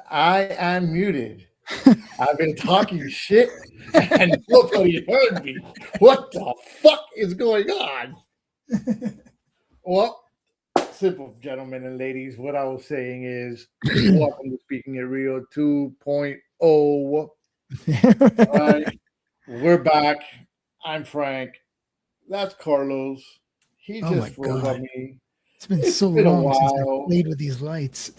I am muted. I've been talking shit and nobody heard me. What the fuck is going on? Well, simple, gentlemen and ladies, what I was saying is welcome to Speaking It Real 2.0. All right, we're back. I'm Frank. That's Carlos. He Oh my just froze God. on me. It's been It's so been a long since I while. played with these lights.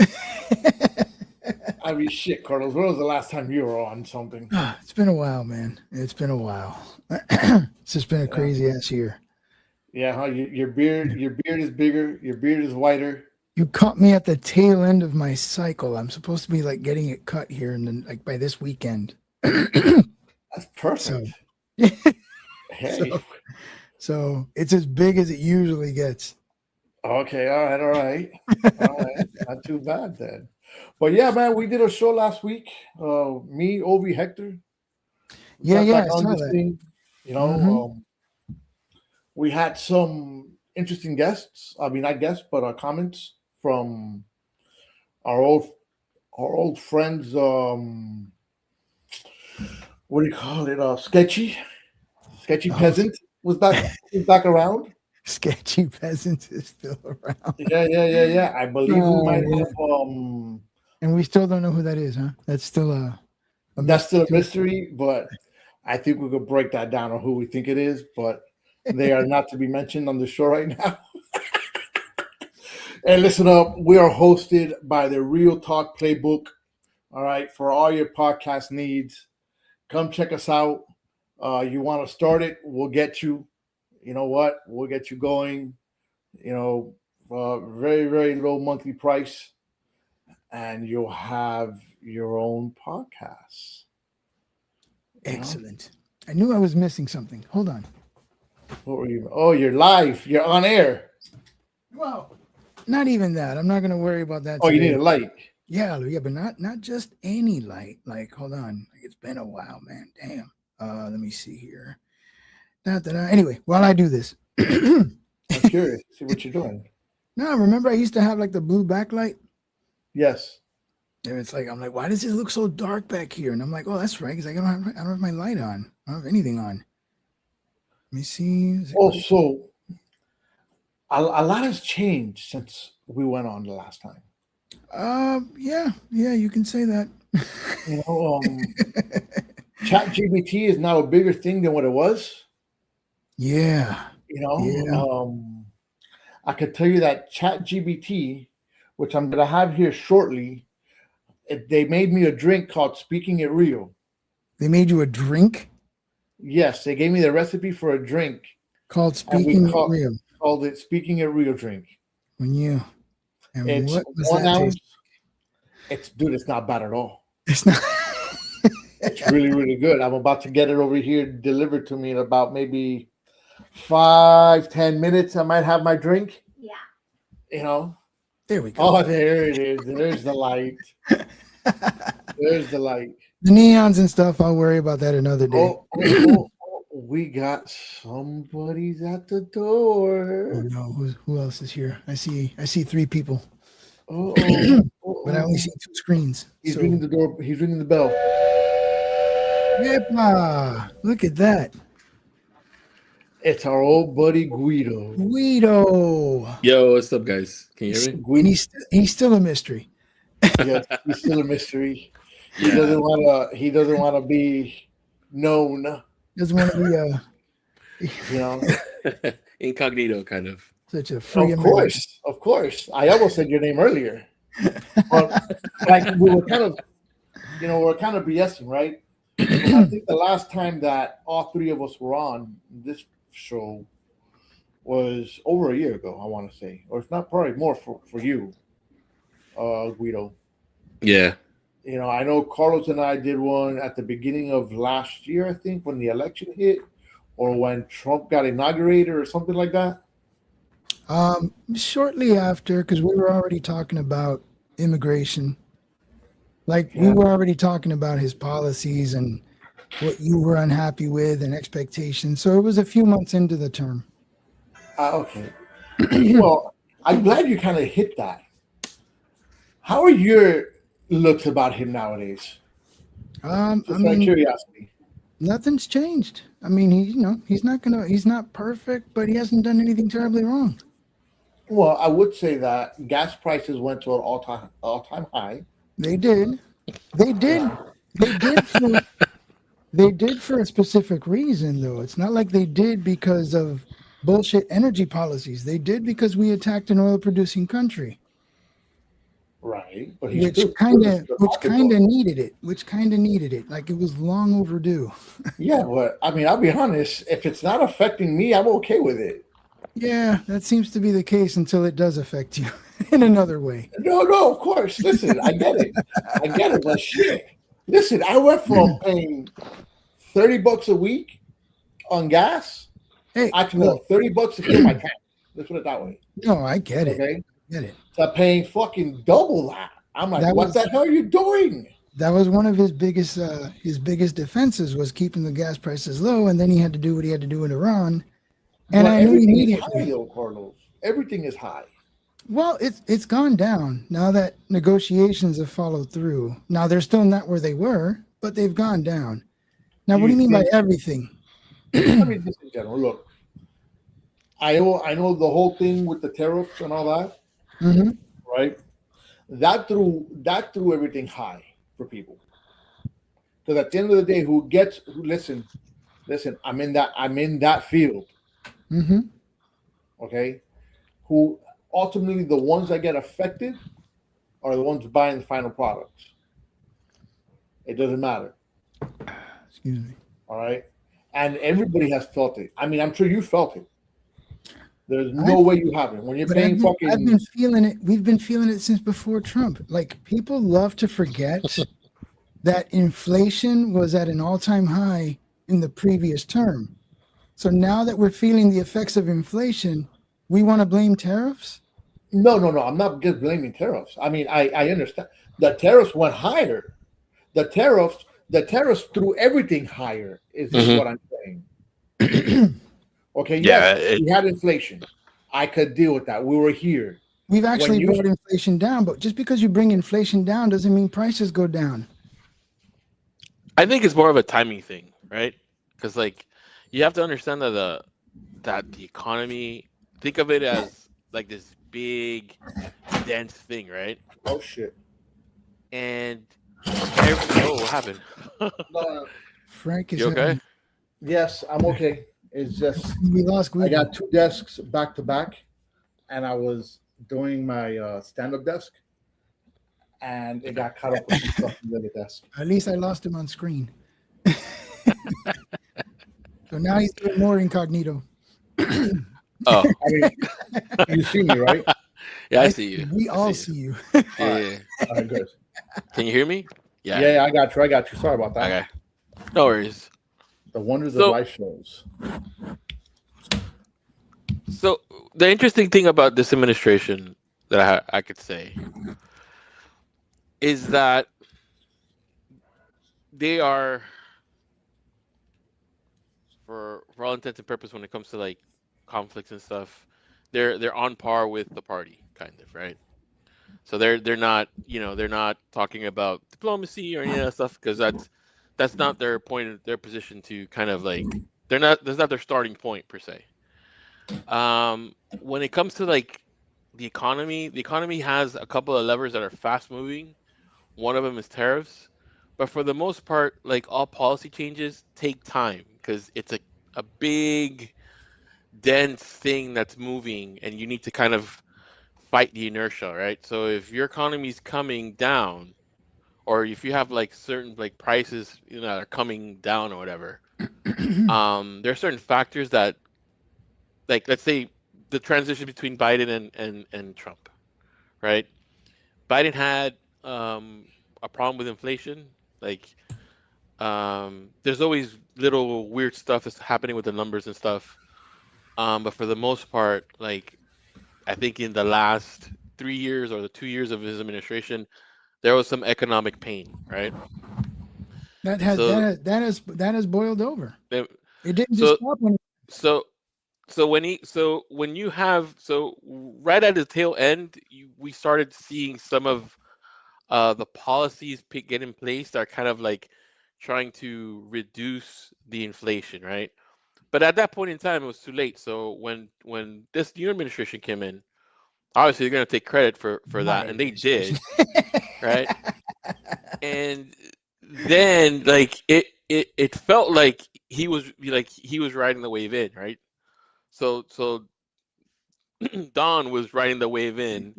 I mean, shit, Carlos. When was the last time you were on something? It's been a while, man. It's been a while. It's just been a crazy ass year. Yeah, huh? Your beard is bigger. Your beard is whiter. You caught me at the tail end of my cycle. I'm supposed to be like getting it cut here and then like by this weekend. That's perfect. So, Hey. so it's as big as it usually gets. Okay. All right. Not too bad then. But yeah, man, we did a show last week. Me, Ovi, Hector. Yeah, got I back on saw this that. thing. You know, we had some interesting guests. I mean, not guests, but comments from our old friends. What do you call it? Sketchy Peasant was back around. Sketchy Peasant is still around. Yeah. I believe we might have. And we still don't know who that is, huh? That's still a That's still a mystery, but I think we could break that down on who we think it is, but they are not to be mentioned on the show right now. And listen up, we are hosted by the Real Talk Playbook. All right, for all your podcast needs, come check us out. You want to start it, we'll get you. You know what? We'll get you going. You know, very, very low monthly price, and you'll have your own podcast. Excellent. I knew I was missing something. Hold on. What were you? Oh, you're live. You're on air. Well, not even that. I'm not going to worry about that. Oh, today. you need a light. Yeah, but not just any light. Like, hold on. It's been a while, man. Damn. Let me see here. Anyway, while I do this, I'm curious. See what you're doing. No, remember I used to have like the blue backlight. Yes. And it's like I'm like, why does it look so dark back here? And I'm like, oh, that's right, because I don't have my light on. I don't have anything on. Let me see. So a lot has changed since we went on the last time. Yeah, you can say that. You know, ChatGPT is now a bigger thing than what it was. Yeah. You know, I could tell you that ChatGPT, which I'm gonna have here shortly, they made me a drink called Speaking It Real. They made you a drink? Yes, they gave me the recipe for a drink called Speaking It Real. Called it Speaking It Real drink. It's what was 1 ounce. Taste? It's not bad at all. It's not. It's really, really good. I'm about to get it over here delivered to me in about maybe 5-10 minutes. I might have my drink. Yeah. You know. There we go. Oh, there it is. There's the light. There's the light. The neons and stuff, I'll worry about that another day. We got somebody's at the door. Oh no, who else is here? I see 3 people. But I only see 2 screens. He's ringing the door. He's ringing the bell. Yepa, look at that. It's our old buddy Guido. Guido. Yo, what's up, guys? Can you hear me? And Guido, he's still a mystery. yes, he's still a mystery. He Yeah. doesn't want to. He doesn't want to be known. Doesn't want to be You know. Incognito, kind of. such a free Of American. course, of course. I almost said your name earlier. But like we were kind of, we're kind of BSing, right? I think the last time that all three of us were on this show was over a year ago, I want to say, or if not, probably more for you, Guido. Yeah. I know Carlos and I did one at the beginning of last year, I think, when the election hit, or when Trump got inaugurated, or something like that. Shortly after, because we were already talking about immigration. Like we Yeah. were already talking about his policies and what you were unhappy with and expectations. So it was a few months into the term. Okay. Well, I'm glad you kind of hit that. How are your looks about him nowadays? I Just out of mean, curiosity. nothing's changed. I mean, he's not perfect, but he hasn't done anything terribly wrong. Well, I would say that gas prices went to an all-time high. They did. They did. They did for they did for a specific reason though. It's not like they did because of bullshit energy policies. They did because we attacked an oil producing country. Right. But Which kind of needed it. Which kind of needed it. Like it was long overdue. Yeah, but I mean, I'll be honest, if it's not affecting me, I'm okay with it. Yeah, that seems to be the case until it does affect you in another way. No, of course. Listen, I get it, but shit. Listen, I went from paying $30 a week on gas. Hey, Actually, no, $30 to fill my tank. Let's put it that way. no, I get it. Okay. Get it. To paying fucking double that. I'm like, That what was- the hell are you doing? That was one of his biggest defenses was keeping the gas prices low, and then he had to do what he had to do in Iran. And But I knew everything is high, immediately. though, Carlos. Everything is high. Well, it's gone down now that negotiations have followed through. Now they're still not where they were, but they've gone down. Now, what do you mean by everything? I mean, just in general. Look, I know the whole thing with the tariffs and all that, Hmm. right? That threw everything high for people. Because at the end of the day, listen, I'm in that field, Hmm. okay? Who ultimately the ones that get affected are the ones buying the final products. It doesn't matter. Excuse me. All right. And everybody has felt it. I mean, I'm sure you felt it. There's no way you haven't. When you're But paying I've been feeling it. We've been feeling it since before Trump. Like people love to forget that inflation was at an all-time high in the previous term. So now that we're feeling the effects of inflation, we want to blame tariffs? No. I'm not just blaming tariffs. I mean, I understand. The tariffs went higher. The tariffs threw everything higher, is Mhm. what I'm saying. Okay, Yeah, yes, we had inflation. I could deal with that. We were here. We've actually you- brought inflation down, but just because you bring inflation down doesn't mean prices go down. I think it's more of a timing thing, right? Because like you have to understand that the economy, think of it as like this big, dense thing, right? Oh shit. And oh, what happened? No. Frank is You okay? Yes, I'm okay. It's just We lost I Guido. got two desks back to back, and I was doing my stand-up desk, and it got caught up with some stuff on the other desk. At least I lost him on screen. So now he's doing more incognito. Oh, I mean, you see me, right? yeah, I see you. We I all see see you. you. Yeah. All right, good. Can you hear me? Yeah, I got you. Sorry about that. Okay. No worries. The wonders So- of life shows. So the interesting thing about this administration that I could say is that they are, for all intents and purposes, when it comes to like conflicts and stuff, they're on par with the party, kind of, right? So they're not, they're not talking about diplomacy or any of that stuff because that's not their point, their position to kind of like That's not their starting point per se. When it comes to like the economy has a couple of levers that are fast moving. One of them is tariffs, but for the most part, like all policy changes take time because it's a big dense thing that's moving, and you need to kind of fight the inertia, right? So if your economy's coming down, or if you have like certain like prices, that are coming down or whatever, there are certain factors that, like, let's say the transition between Biden and Trump, right? Biden had a problem with inflation. Like, there's always little weird stuff that's happening with the numbers and stuff. But for the most part, like, I think in the last 3 years or the 2 years of his administration, there was some economic pain, right? So, That has boiled over. they- It didn't just so, stop when so, when you have, right at the tail end, we started seeing some of the policies get in place that are kind of like trying to reduce the inflation, right? But at that point in time, it was too late. So when this new administration came in, obviously they're going to take credit for my that, and they administration. did, right? And then, like, it felt like he was riding the wave in, right? So Don was riding the wave in,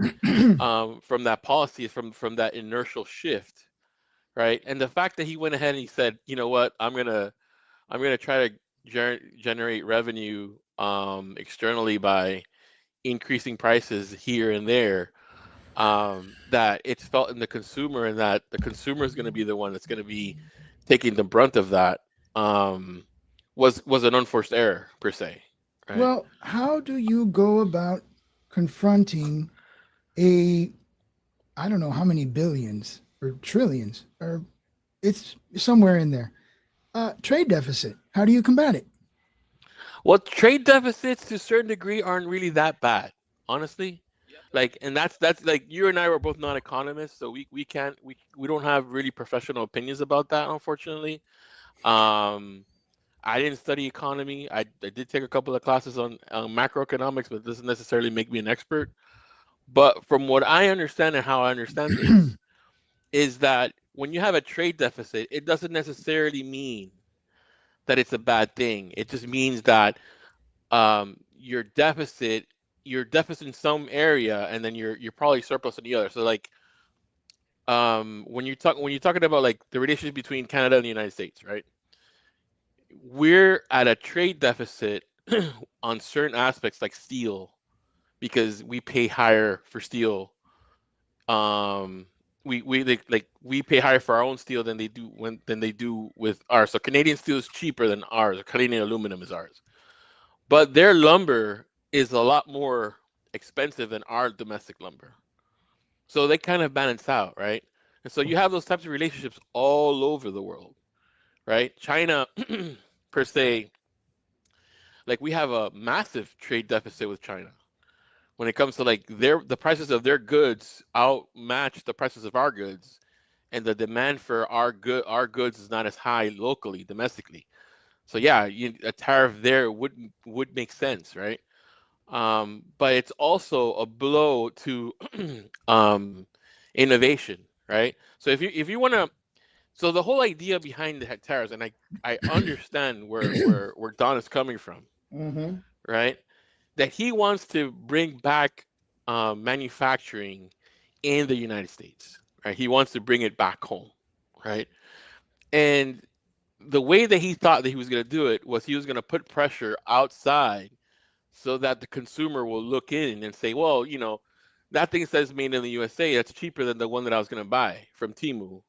from that policy, from that inertial shift, right? And the fact that he went ahead and he said, you know what, I'm gonna try to generate revenue externally by increasing prices here and there, that it's felt in the consumer, and that the consumer is going to be the one that's going to be taking the brunt of that, was an unforced error per se, right? Well, how do you go about confronting a, I don't know how many billions or trillions, or it's somewhere in there, trade deficit? How do you combat it? Well, trade deficits to a certain degree aren't really that bad, honestly. Like, and that's like, you and I were both not economists, so we can't we don't have really professional opinions about that, unfortunately. Um, I didn't study economy. I did take a couple of classes on macroeconomics, but it doesn't necessarily make me an expert. But from what I understand and how I understand things, is that when you have a trade deficit, it doesn't necessarily mean that it's a bad thing. It just means that, your deficit in some area, and then you're probably surplus in the other. So, like, when you're talking about like the relationship between Canada and the United States, right? We're at a trade deficit on certain aspects like steel, because we pay higher for steel. Um, we pay higher for our own steel than they do with ours. So Canadian steel is cheaper than ours, or Canadian aluminum is ours. But their lumber is a lot more expensive than our domestic lumber. So they kind of balance out, right? And so you have those types of relationships all over the world, right? China, per se, like, we have a massive trade deficit with China when it comes to like the prices of their goods outmatch the prices of our goods, and the demand for our goods is not as high locally, domestically. So yeah, a tariff there would make sense, right? But it's also a blow to um, innovation, right? So if you want to, so the whole idea behind the tariffs, and I understand where Don is coming from, Mm-hmm. right? That he wants to bring back manufacturing in the United States, right? He wants to bring it back home, right? And the way that he thought that he was going to do it was he was going to put pressure outside, so that the consumer will look in and say, well, that thing says made in the USA. That's cheaper than the one that I was going to buy from Temu,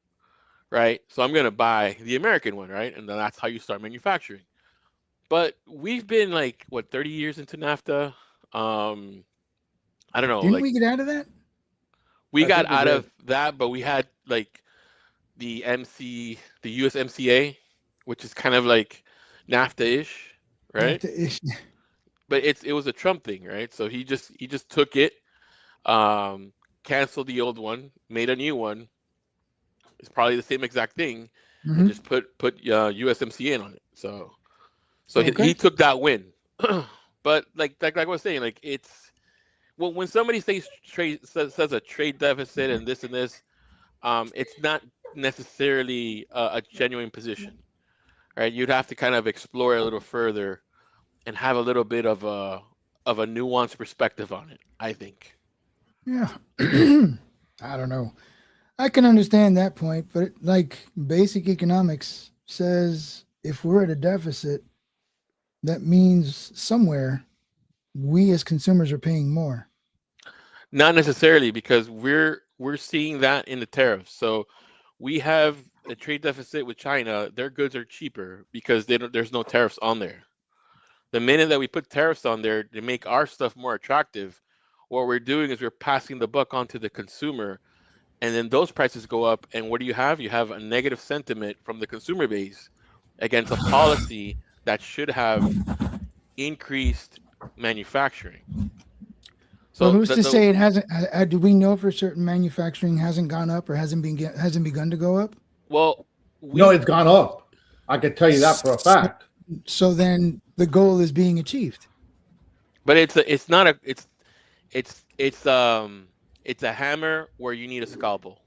right? So I'm going to buy the American one, right? And then that's how you start manufacturing. But we've been like, what, 30 years into NAFTA? I don't know, Didn't like, we get out of that? we I got think we out did. of that, but we had like the USMCA, which is kind of like NAFTA-ish, right? But it was a Trump thing, right? So he just took it, canceled the old one, made a new one. It's probably the same exact thing, and Mhm. just put USMCA on it. So So Okay. he took that win. But like I was saying, like it's when somebody says a trade deficit and this, it's not necessarily a genuine position, right? You'd have to kind of explore a little further and have a little bit of a nuanced perspective on it, I think. Yeah. I don't know. I can understand that point, but like basic economics says if we're at a deficit, that means somewhere we as consumers are paying more. Not necessarily, because we're seeing that in the tariffs. So we have a trade deficit with China. Their goods are cheaper because there's no tariffs on there. The minute that we put tariffs on there to make our stuff more attractive, what we're doing is we're passing the buck onto the consumer, and then those prices go up. And what do you have? You have a negative sentiment from the consumer base against a policy that should have increased manufacturing. So So who's to say it hasn't? Do we know for certain manufacturing hasn't gone up or hasn't begun to go up? well, No, it's gone up. I can tell you that for a fact. So then the goal is being achieved. but it's not a it's a hammer where you need a scalpel.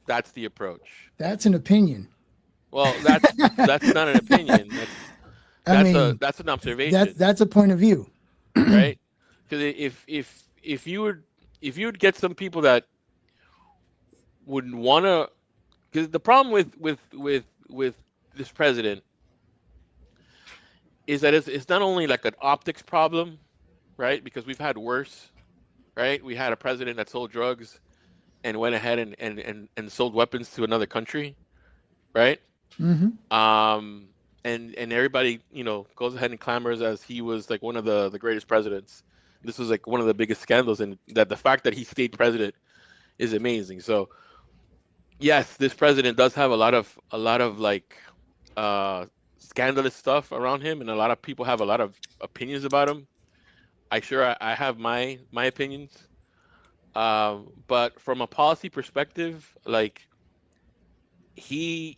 That's the approach. That's an opinion. Well, that's not an opinion. I mean, That's an observation, that's a point of view. right? Because if you would get some people that would want to, because the problem with this president is that it's not only like an optics problem, right? Because we've had worse, right? We had a president that sold drugs and went ahead and sold weapons to another country, right? Mm-hmm. And everybody, goes ahead and clamors as he was like one of the greatest presidents. This was like one of the biggest scandals, and that the fact that he stayed president is amazing. So yes, this president does have a lot of like scandalous stuff around him, and a lot of people have a lot of opinions about him. I have my opinions, but from a policy perspective, like it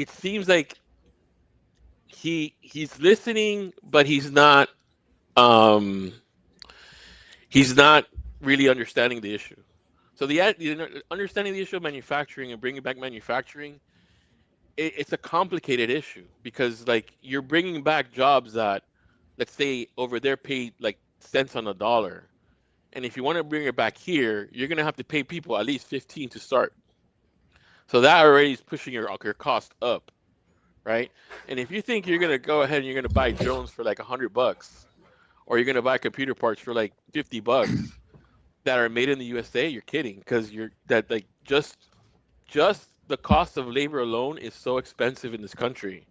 seems like he's listening, but he's not really understanding the issue. So the understanding the issue of manufacturing and bringing back manufacturing, it's a complicated issue, because like you're bringing back jobs that, let's say, over there paid like cents on a dollar, and if you want to bring it back here, you're gonna have to pay people at least 15 to start. So that already is pushing your cost up, right? And if you think you're gonna go ahead and you're gonna buy drones for like $100, or you're gonna buy computer parts for like $50 that are made in the USA, you're kidding, because just the cost of labor alone is so expensive in this country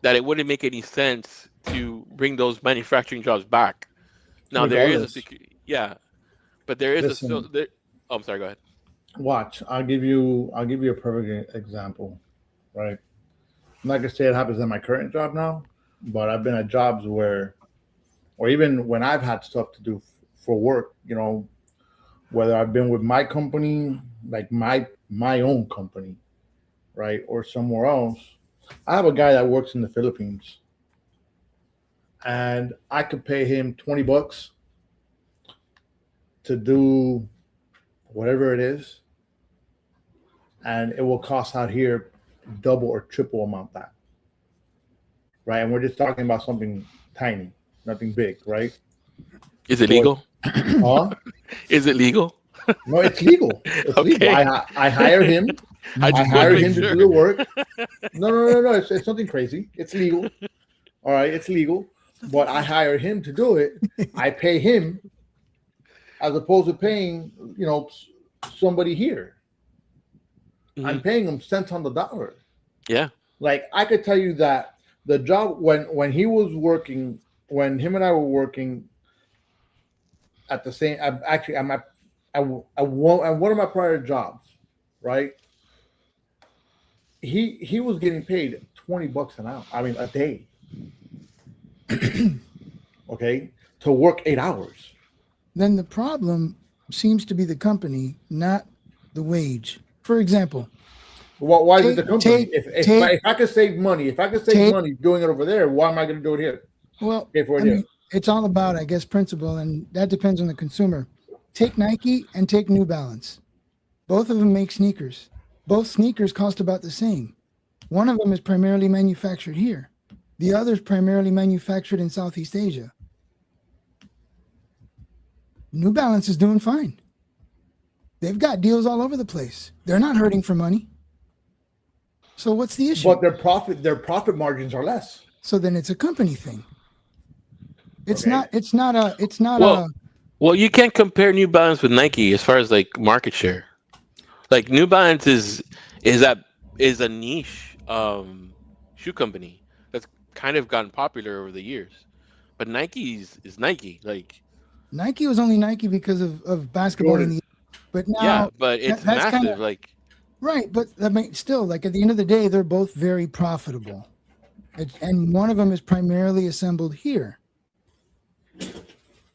that it wouldn't make any sense to bring those manufacturing jobs back. Now there is but there is Listen. Oh, I'm sorry. Go ahead. Watch. I'll give you a perfect example, right? I'm not gonna say it happens in my current job now, but I've been at jobs where, or even when I've had stuff to do for work, whether I've been with my company, like my own company, right, or somewhere else. I have a guy that works in the Philippines, and I could pay him $20 to do whatever it is, and it will cost out here double or triple amount that, right? And we're just talking about something tiny, nothing big, right? Is it legal? Huh? Is it legal? No, it's legal. It's Okay. legal. I hire him. I I just hire wanna make him to sure. do the work. No. It's nothing crazy. It's legal. All right, it's legal. But I hire him to do it. I pay him as opposed to paying, somebody here. I'm Mhm. paying him cents on the dollar. Yeah. Like I could tell you that the job when he was working, when him and I were working at the same, I'm at one of my prior jobs, right? He was getting paid $20 an hour. I mean, a day. Okay, to work 8 hours. Then the problem seems to be the company, not the wage. For example, Why is it the Take- company? take- If take- I could save money, doing it over there, why am I going to do it here? Well, Pay for it I here. mean, it's all about, I guess, principle, and that depends on the consumer. Take Nike and take New Balance. Both of them make sneakers. Both sneakers cost about the same. One of them is primarily manufactured here. The other is primarily manufactured in Southeast Asia. New Balance is doing fine. They've got deals all over the place. They're not hurting for money. So what's the issue? But their profit margins are less. So then it's a company thing. It's Okay. not. Well, you can't compare New Balance with Nike as far as like market share. Like New Balance is a niche shoe company that's kind of gotten popular over the years. But Nike is Nike. Like Nike was only Nike because of basketball in Jordan. but now yeah, but it's that's massive. kinda- like right, but I mean, still, like at the end of the day, they're both very profitable, and one of them is primarily assembled here.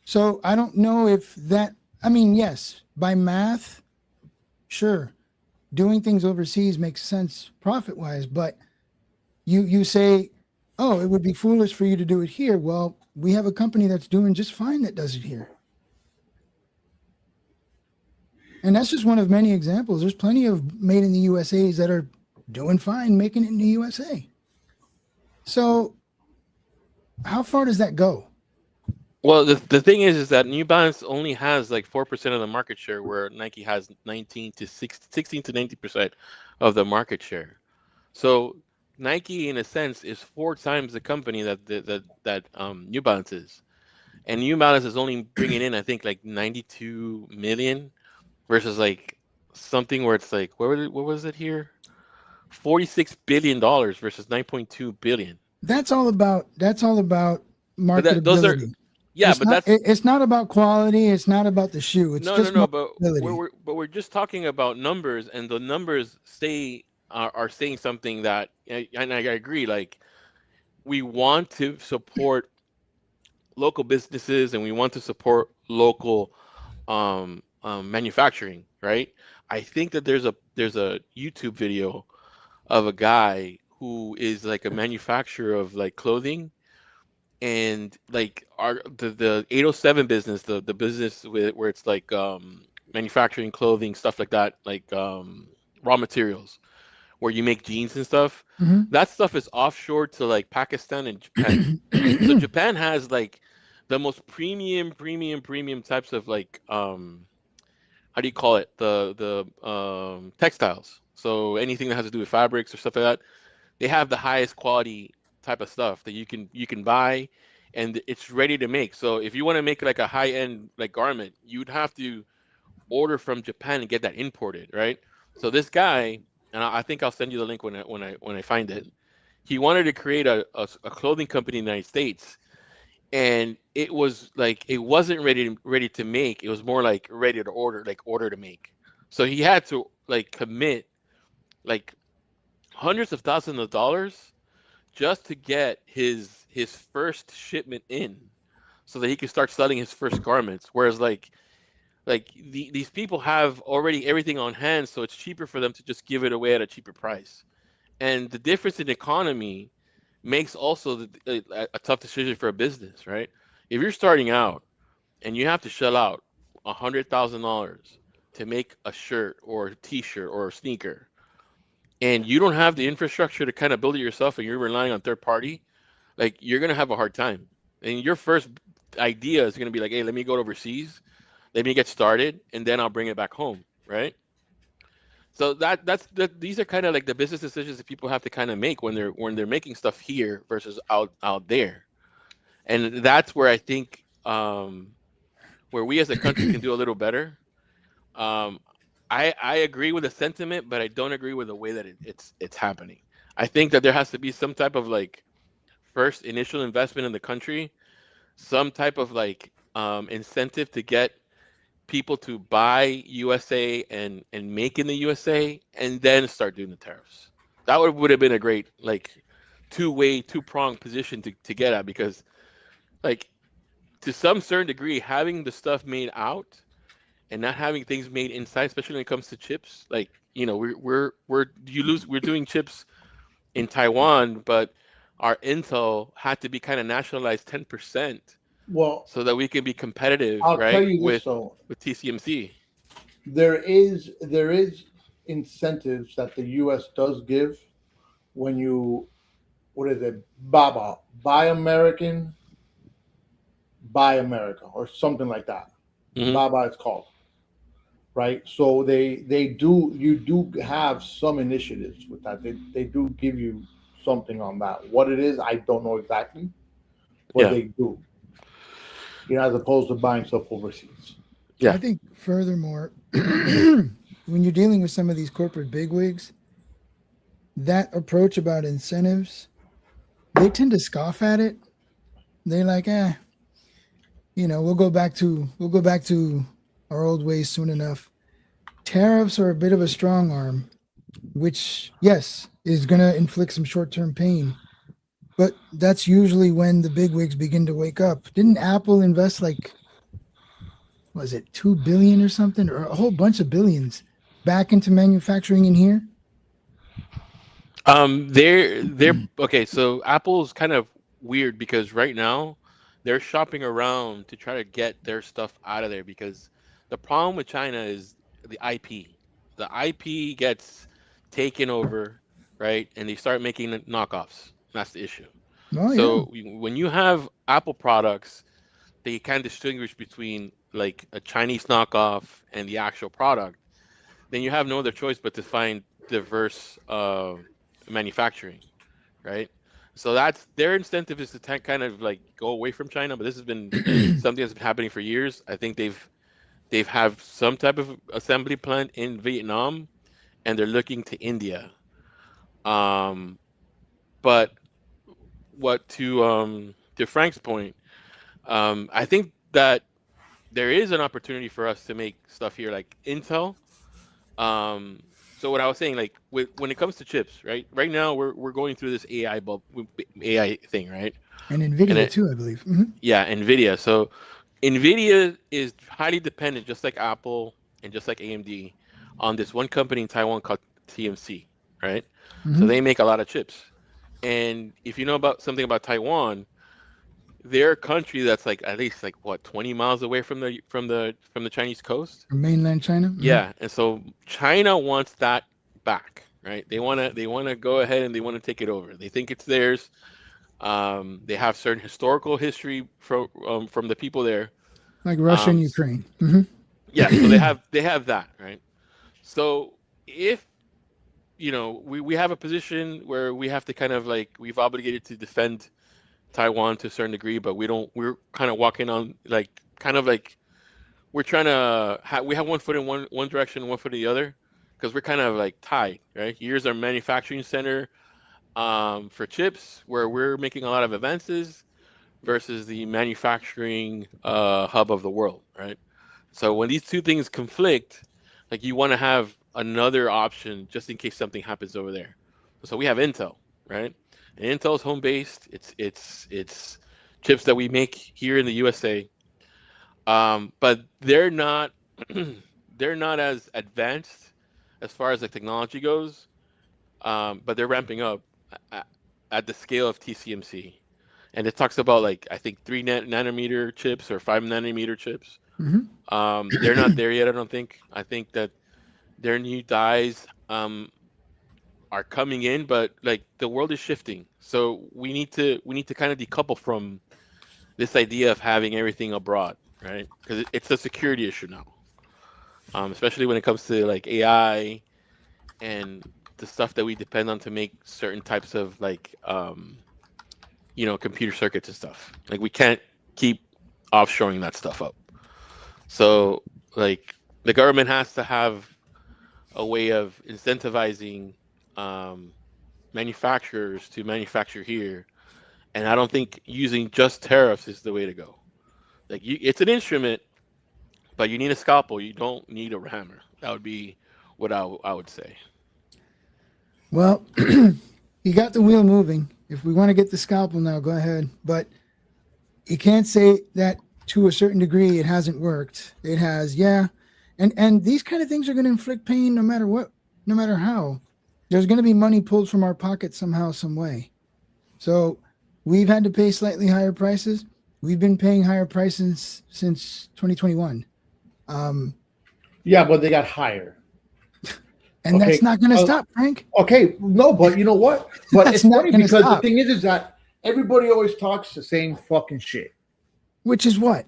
So I don't know if that. I mean, yes, by math, sure, doing things overseas makes sense profit wise, but you say, oh, it would be foolish for you to do it here. Well, we have a company that's doing just fine that does it here. And that's just one of many examples. There's plenty of made in the USAs that are doing fine making it in the USA. So how far does that go? well, the thing is that New Balance only has like 4% of the market share, where Nike has 16 to 90% of the market share. So Nike, in a sense, is 4 times the company that New Balance is, and New Balance is only bringing in, I think, like 92 million, versus like something where it's like, what was it here? $46 billion versus 9.2 billion. That's all about But those are marketability. yeah, It's but not, that's it's not about quality. It's not about the shoe. It's no, just But marketability. we're just talking about numbers, and the numbers are saying something that, and I agree. Like, we want to support local businesses, and we want to support local manufacturing, right? I think that there's a YouTube video of a guy who is like a manufacturer of like clothing, and like the 807 business, the business where it's like manufacturing clothing, stuff like that, like raw materials where you make jeans and stuff. Mhm. That stuff is offshore to like Pakistan and Japan. So Japan has like the most premium types of like how do you call it, the textiles. So anything that has to do with fabrics or stuff like that, they have the highest quality type of stuff that you can buy, and it's ready to make. So if you want to make like a high end like garment, you'd have to order from Japan and get that imported, right? So this guy, and I think I'll send you the link when I find it. He wanted to create a clothing company in the United States, and it was like it wasn't ready to make. It was more like ready to order, like order to make. So he had to like commit like hundreds of thousands of dollars just to get his first shipment in, so that he could start selling his first garments. Whereas these people have already everything on hand, so it's cheaper for them to just give it away at a cheaper price. And the difference in economy makes also a tough decision for a business, right? If you're starting out and you have to shell out $100,000 to make a shirt or a T-shirt or a sneaker, and you don't have the infrastructure to kind of build it yourself, and you're relying on third party, like you're gonna have a hard time. And your first idea is gonna be like, hey, let me go overseas, let me get started, and then I'll bring it back home, right? So these are kind of like the business decisions that people have to kind of make when they're making stuff here versus out there. And that's where I think where we as a country can do a little better. Um, I agree with the sentiment, but I don't agree with the way that it's happening. I think that there has to be some type of like first initial investment in the country, some type of like incentive to get people to buy USA and make in the USA, and then start doing the tariffs. That would have been a great like two-pronged position to get at, because like to some certain degree, having the stuff made out and not having things made inside, especially when it comes to chips. Like, you know, we're doing chips in Taiwan, but our Intel had to be kind of nationalized 10% Well, so that we can be competitive, I'll tell right, you this though. with TSMC. There is incentives that the U.S. does give when you, what is it, BABA, Buy American, Buy America, or something like that. Hmm. BABA it's called, right? So they do, you do have some initiatives with that. They do give you something on that. What it is, I don't know exactly, but Yeah, they do. You know, as opposed to buying stuff overseas. yeah. I think furthermore, when you're dealing with some of these corporate bigwigs, that approach about incentives, they tend to scoff at it. They're like, we'll go back to our old ways soon enough. Tariffs are a bit of a strong arm, which yes is going to inflict some short-term pain, but that's usually when the bigwigs begin to wake up. Didn't Apple invest like, was it 2 billion or something, or a whole bunch of billions back into manufacturing in here? They're okay. So Apple's kind of weird because right now they're shopping around to try to get their stuff out of there because the problem with China is the IP. The IP gets taken over, right? And they start making knockoffs. That's the issue. Oh yeah. So when you have Apple products, they can distinguish between like a Chinese knockoff and the actual product. Then you have no other choice but to find diverse manufacturing, right? So that's their incentive is to kind of like go away from China, but this has been something that's been happening for years. I think they've have some type of assembly plant in Vietnam, and they're looking to India. Um, but what to Frank's point, I think that there is an opportunity for us to make stuff here like Intel. So what I was saying, like when it comes to chips, right? Right now we're going through this AI thing, right? And And Nvidia it, too, I believe. Hmm. yeah, Nvidia. So Nvidia is highly dependent, just like Apple and just like AMD, on this one company in Taiwan called TMC, right? So Hmm. they make a lot of chips. And if you know about something about Taiwan, they're a country that's like at least like what 20 miles away from the Chinese coast. Mainland China. Hmm. Yeah, and so China wants that back, right? They wanna go ahead and they want to take it over. They think it's theirs. They have certain historical history from the people there. Like Russia and Um, Ukraine. Hmm. yeah, so they have that, right? So if we have a position where we have to kind of like we've obligated to defend Taiwan to a certain degree, but we're kind of walking on like kind of like we're trying to we have one foot in one direction, one foot in the other, because we're kind of like tied, right? Here's our manufacturing center for chips, where we're making a lot of advances, versus the manufacturing hub of the world, right? So when these two things conflict, like you want to have another option just in case something happens over there. So we have Intel, right? And Intel's home based. It's chips that we make here in the USA, but they're not they're not as advanced as far as the technology goes. But they're ramping up at, at the scale of TCMC, and it talks about like I think 3 nanometer chips or 5 nanometer chips. Hmm. They're not there yet. I don't think. I think that their new dies are coming in, but like the world is shifting, so we need to kind of decouple from this idea of having everything abroad, right? Because it's a security issue now, especially when it comes to like AI and the stuff that we depend on to make certain types of like computer circuits and stuff. Like we can't keep offshoring that stuff up. So like the government has to have a way of incentivizing um, manufacturers to manufacture here, and I don't think using just tariffs is the way to go. Like it's an instrument, but you need a scalpel. You don't need a hammer. That would be what I would say. Well, you got the wheel moving. If we want to get the scalpel now, go ahead. But you can't say that to a certain degree it hasn't worked. It has, yeah. And these kind of things are going to inflict pain no matter what, no matter how. There's going to be money pulled from our pocket somehow, some way. So we've had to pay slightly higher prices. We've been paying higher prices since 2021. Yeah, but they got higher. And that's Okay, not going to stop, Frank. Okay, no, but you know what? But That's it's not funny gonna because stop. the thing is that everybody always talks the same fucking shit. Which is what?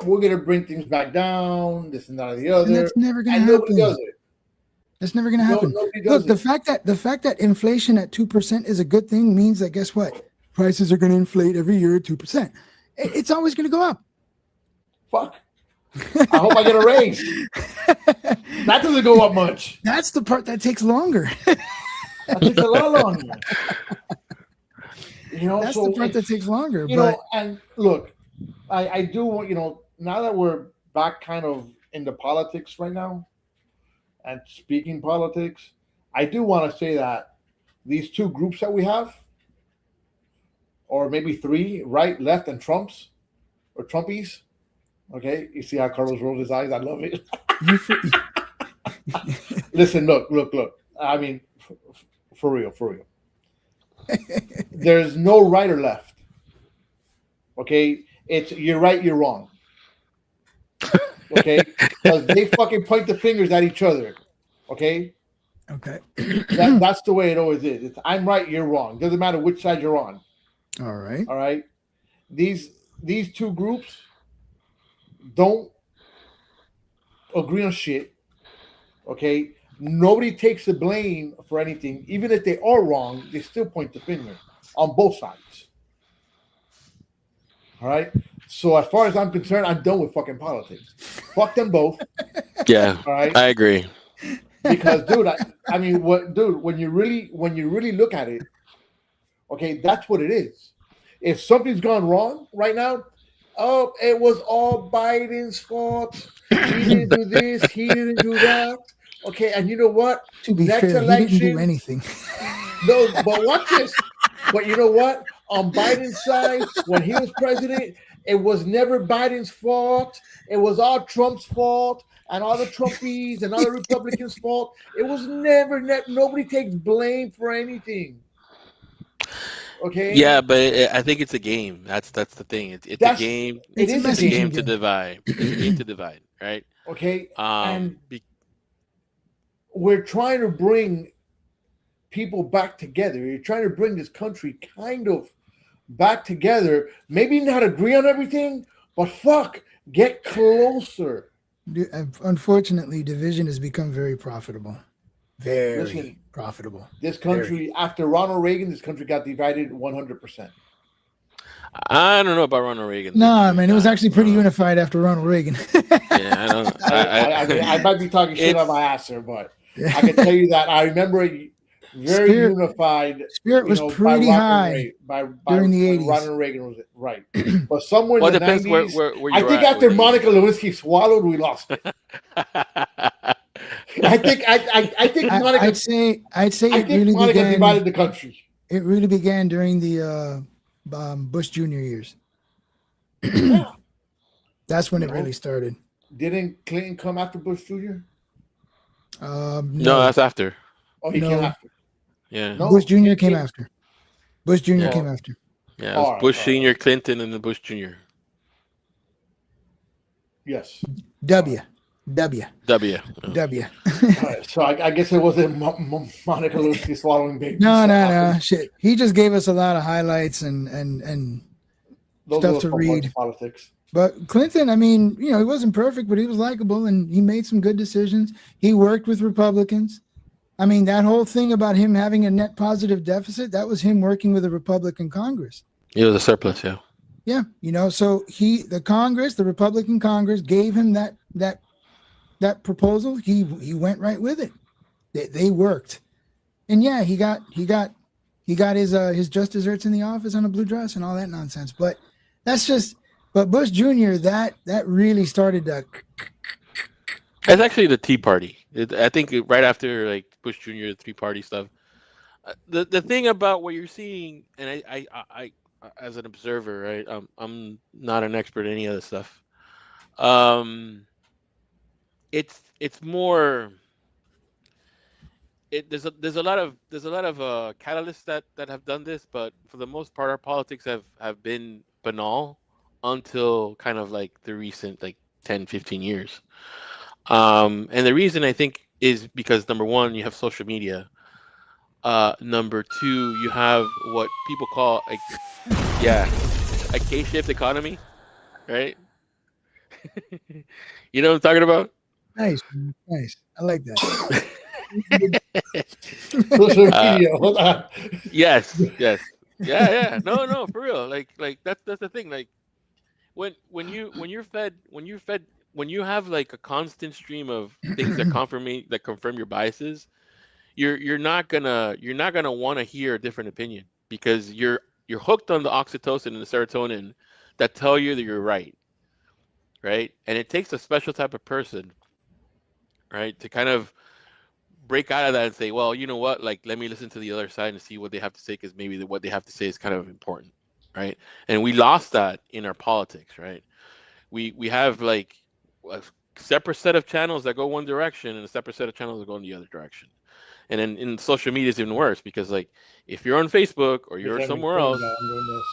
We're gonna bring things back down, this and that and the other, And that's never going to and nobody happen. does it. That's never going to happen. Nobody does Look, it. the fact that inflation at 2% is a good thing means that guess what? Prices are going to inflate every year at 2%. It's always going to go up. Fuck. I hope I get a raise. That doesn't go up much. That's the part that takes longer. That takes a lot longer. That's so the part that it's- takes longer. You But know, and look, I do want, now that we're back kind of into politics right now and speaking politics, I do want to say that these two groups that we have, or maybe three, right, left, and Trumps or Trumpies. Okay, you see how Carlos rolls his eyes? I love it. you for, Listen, look. I mean, for real. There's no right or left. Okay, it's you're right, you're wrong. Okay, because they fucking point the fingers at each other. Okay, okay. that's the way it always is. It's I'm right, you're wrong. Doesn't matter which side you're on. All right. All right, these two groups don't agree on shit. Okay, nobody takes the blame for anything. Even if they are wrong, they still point the finger on both sides. All right. So as far as I'm concerned, I'm done with fucking politics. Fuck them both. Yeah, All right. I agree. Because, dude, I mean, when you really look at it, okay, that's what it is. If something's gone wrong right now, oh, it was all Biden's fault. He didn't do this. He didn't do that. Okay, and you know what? To be Next fair, he election- didn't do anything. No, but watch this. But you know what? On Biden's side, when he was president, it was never Biden's fault. It was all Trump's fault and all the Trumpies and all the Republicans' fault. It was never nobody takes blame for anything. Okay. Yeah, but I think it's a game. That's the thing. It's a That's- game. it is a It's a messaging game to game. divide. It's a game to divide, right? Okay. And Be- we're trying to bring people back together. You're trying to bring this country kind of back together. Maybe not agree on everything, but fuck, get closer. Unfortunately, division has become very profitable. Very Listen, profitable. This country, after Ronald Reagan, this country got divided 100%. I don't know about Ronald Reagan. No, man, it was actually pretty No. unified after Ronald Reagan. Yeah, I don't. I might be talking shit It's- on my ass here, but I can tell you that I remember it very Spirit- unified. Spirit was by pretty Ronald high Reagan- by during the when 80s. Ronald Reagan was right, but somewhere Well, in it the depends 90s, where you I think at after with Monica it. Lewinsky swallowed, we lost it. I think Monica. I'd say I it think really Monica began. divided the country. It really began during the Bush Jr. years. Yeah. That's when it No. really started. Didn't Clinton come after Bush Jr.? No, that's after. Oh, he No. came after. Yeah, No, Bush Jr. he came after. Bush Jr. Yeah. came after. yeah. It was Alright, Bush alright. Senior, Clinton, and then Bush Junior. Yes. W. W. W. All right, so I guess it wasn't Monica Lewinsky swallowing babies. No. Shit. He just gave us a lot of highlights and Those stuff are to fun read. parts of politics. But Clinton, I mean, he wasn't perfect, but he was likable and he made some good decisions. He worked with Republicans. I mean, that whole thing about him having a net positive deficit, that was him working with a Republican Congress. It was a surplus. Yeah. Yeah, so the Republican Congress gave him that proposal. He went right with it. They worked, and yeah, he got his just desserts in the office on a blue dress and all that nonsense. But but Bush Jr. that really started to. It's actually the Tea Party. I think right after like Bush Jr. the Tea Party stuff. The thing about what you're seeing, and I as an observer, right? I'm not an expert in any of this stuff. it's more. There's a lot of catalysts that have done this, but for the most part, our politics have been banal until kind of like the recent like 10, 15 years. And the reason I think is because number one, you have social media. Number two, you have what people call a yeah a K-shaped economy, right? You know what I'm talking about? Nice, man. Nice. I like that. Social uh, media. Hold on. yes, yes, yeah. No, for real. Like that's the thing. Like when you have like a constant stream of things that confirm your biases, you're not gonna want to hear a different opinion because you're hooked on the oxytocin and the serotonin that tell you that you're right? And it takes a special type of person, right, to kind of break out of that and say, well, you know what, like let me listen to the other side and see what they have to say because maybe what they have to say is kind of important, right? And we lost that in our politics, right? We have like a separate set of channels that go one direction and a separate set of channels that go in the other direction. And then in social media is even worse because like if you're on Facebook or You you're have me somewhere killing else, that. I'm doing this.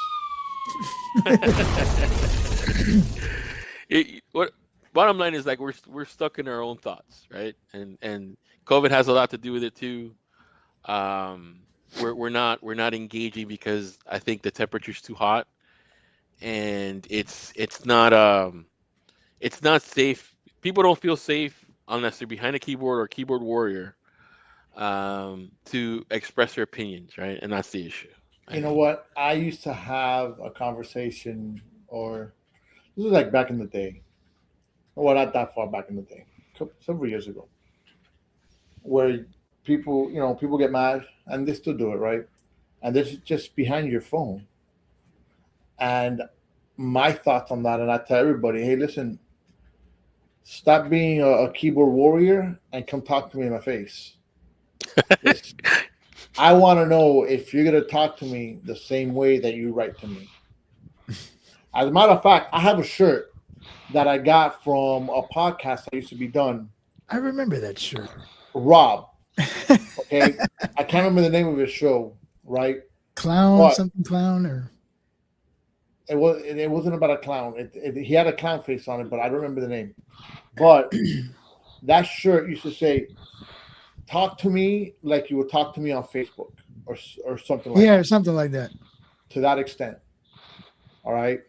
what bottom line is like we're stuck in our own thoughts, right? And COVID has a lot to do with it too. Um, we're not engaging because I think the temperature's too hot and it's not safe. People don't feel safe unless they're behind a keyboard or a keyboard warrior to express their opinions, right? And that's the issue. I You know think. what? I used to have a conversation, or this is like back in the day. Well, not that far back in the day, several years ago, where people, people get mad and they still do it, right? And this is just behind your phone. And my thoughts on that, and I tell everybody, hey, listen, stop being a keyboard warrior and come talk to me in my face. It's, I want to know if you're going to talk to me the same way that you write to me. As a matter of fact, I have a shirt that I got from a podcast that used to be done. I remember that shirt. Rob, okay? I can't remember the name of his show, right? Clown, But something clown, or it wasn't about a clown. He had a clown face on it, but I don't remember the name. But that shirt used to say, "Talk to me like you would talk to me on Facebook," or something like yeah, that. something like that. To that extent, all right.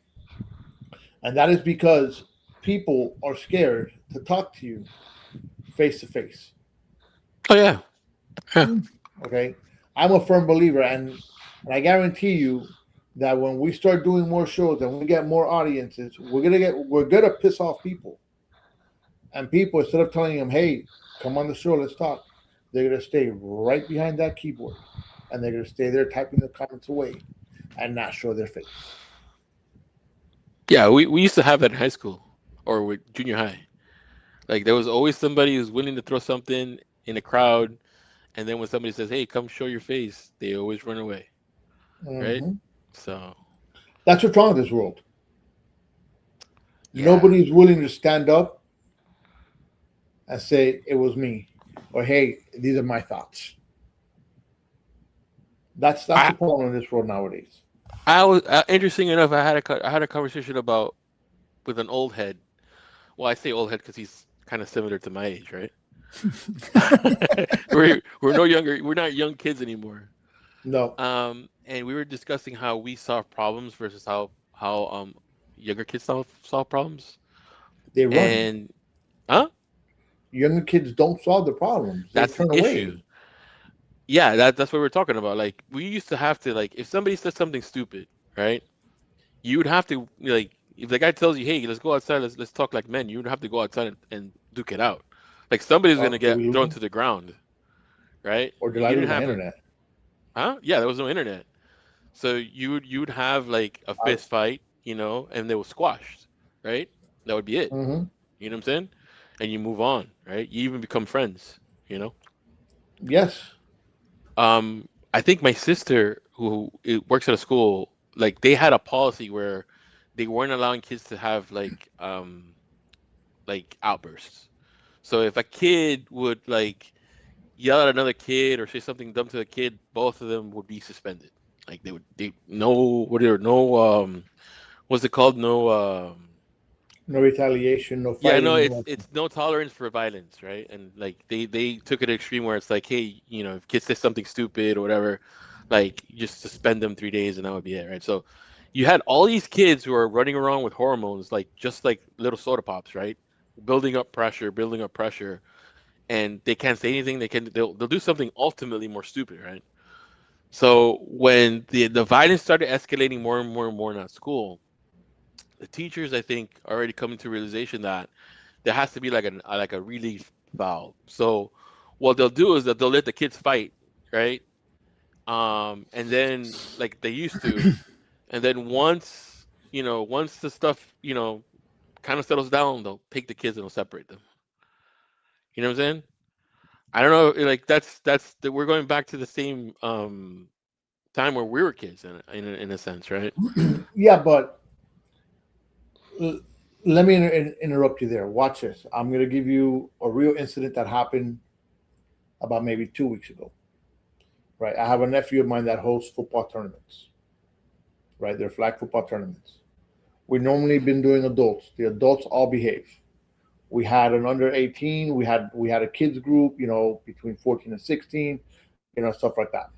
And that is because people are scared to talk to you face to face. Oh yeah, yeah, Okay, I'm a firm believer, and I guarantee you that when we start doing more shows and we get more audiences, we're gonna piss off people. And people, instead of telling them, "Hey, come on the show, let's talk," they're gonna stay right behind that keyboard, and they're gonna stay there typing the comments away and not show their face. yeah. We used to have that in high school or with junior high. Like there was always somebody who's willing to throw something in a crowd, and then when somebody says, "Hey, come show your face," they always run away, right? Hmm. So That's what's wrong with this world. yeah, Nobody's willing to stand up and say it was me, or hey, these are my thoughts. That's the I problem in this world nowadays. I was interesting enough. I had a conversation about with an old head. Well, I say old head because he's kind of similar to my age, right? We're no younger. We're not young kids anymore. No, And we were discussing how we solve problems versus how younger kids solve problems. they run. And huh? Younger kids don't solve the problems; they That's the turn issue. away. Yeah, that's what we're talking about. Like we used to have to like if somebody said something stupid, right? You would have to like if the guy tells you, "Hey, let's go outside, let's talk like men," you would have to go outside and duke it out. Like somebody's gonna Did we get lose thrown them, to the ground, right? or did I You didn't lose my have internet? huh? Yeah, there was no internet. So you would have like a I, fist fight, and they were squashed, right? That would be it. hmm. You know what I'm saying? And you move on, right? You even become friends, you know? Yes, I think my sister who works at a school, like they had a policy where they weren't allowing kids to have like outbursts. So if a kid would like yell at another kid or say something dumb to a kid, both of them would be suspended. Like they what's it called? No retaliation, no Yeah, fighting. no, No, it's no tolerance for violence, right? And like they took it extreme where it's like, hey, if kids say something stupid or whatever, like you just suspend them 3 days and that would be it, right? So you had all these kids who are running around with hormones, like just like little soda pops, right? Building up pressure, and they can't say anything. They'll do something ultimately more stupid, right? So when the violence started escalating more and more and more in that school, the teachers I think are already coming to realization that there has to be like a relief valve. So what they'll do is that they'll let the kids fight, right? And then like they used to, and then once the stuff kind of settles down, they'll take the kids and they'll separate them. You know what I'm saying? I don't know, like we're going back to the same time where we were kids in a sense, right? yeah, but let me interrupt you there. Watch this. I'm going to give you a real incident that happened about maybe 2 weeks ago. Right. I have a nephew of mine that hosts football tournaments. Right. They're flag football tournaments. We normally been doing adults. The adults all behave. We had an under 18. We had a kids group. Between 14 and 16. Stuff like that.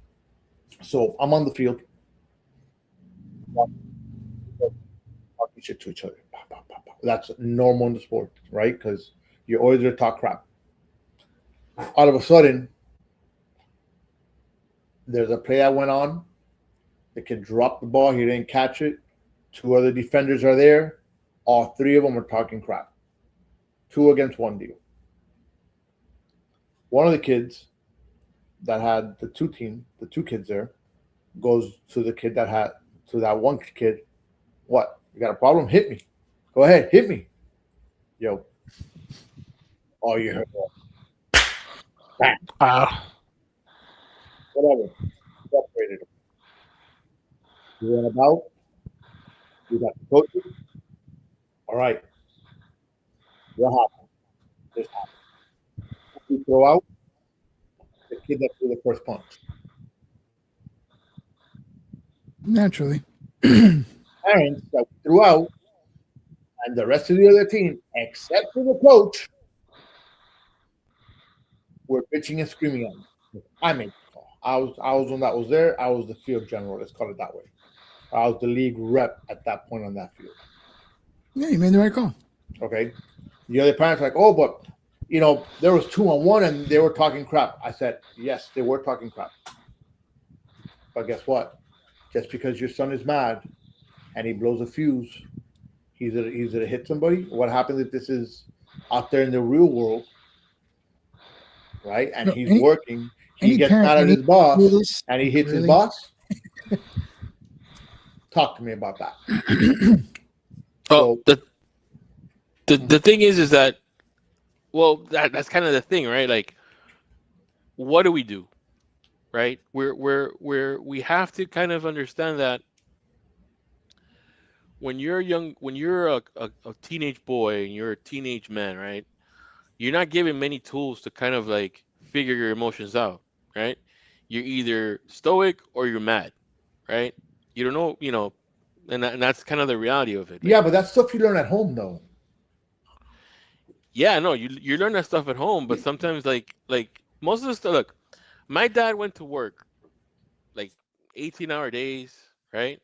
So I'm on the field. Talking shit to each other. That's normal in the sport, right? Because you're always going to talk crap. All of a sudden, there's a play that went on. The kid dropped the ball. He didn't catch it. Two other defenders are there. All three of them are talking crap. 2 against 1 deal. One of the kids that had the two kids there, goes to the kid to that one kid. What? You got a problem? Hit me. Go ahead, hit me. Yo. Oh, you heard that. Bam. Whatever. Separated them. You went about. You got the coaches. All right. What happened? This happened. You throw out the kid that threw the first punch. Naturally. Parents that threw out, and the rest of the other team, except for the coach, were bitching and screaming at me. I made the call. I was one that was there. I was the field general. Let's call it that way. I was the league rep at that point on that field. Yeah, you made the right call. Okay. The other parents were like, oh, but there was 2-on-1 and they were talking crap. I said, yes, they were talking crap. But guess what? Just because your son is mad and he blows a fuse, he's gonna hit somebody. What happens if this is out there in the real world, right? And he's working. He gets mad at his boss and he hits his boss. Talk to me about that. Oh, the thing is that, well, that's kind of the thing, right? Like, what do we do, right? We have to kind of understand that when you're a teenage boy and you're a teenage man, right? You're not given many tools to kind of like figure your emotions out, right? You're either stoic or you're mad, right? You don't know, and that's kind of the reality of it. Like, yeah, but that's stuff you learn at home, though. Yeah, no, you learn that stuff at home, but sometimes like most of the stuff. Look, my dad went to work like 18-hour days, right?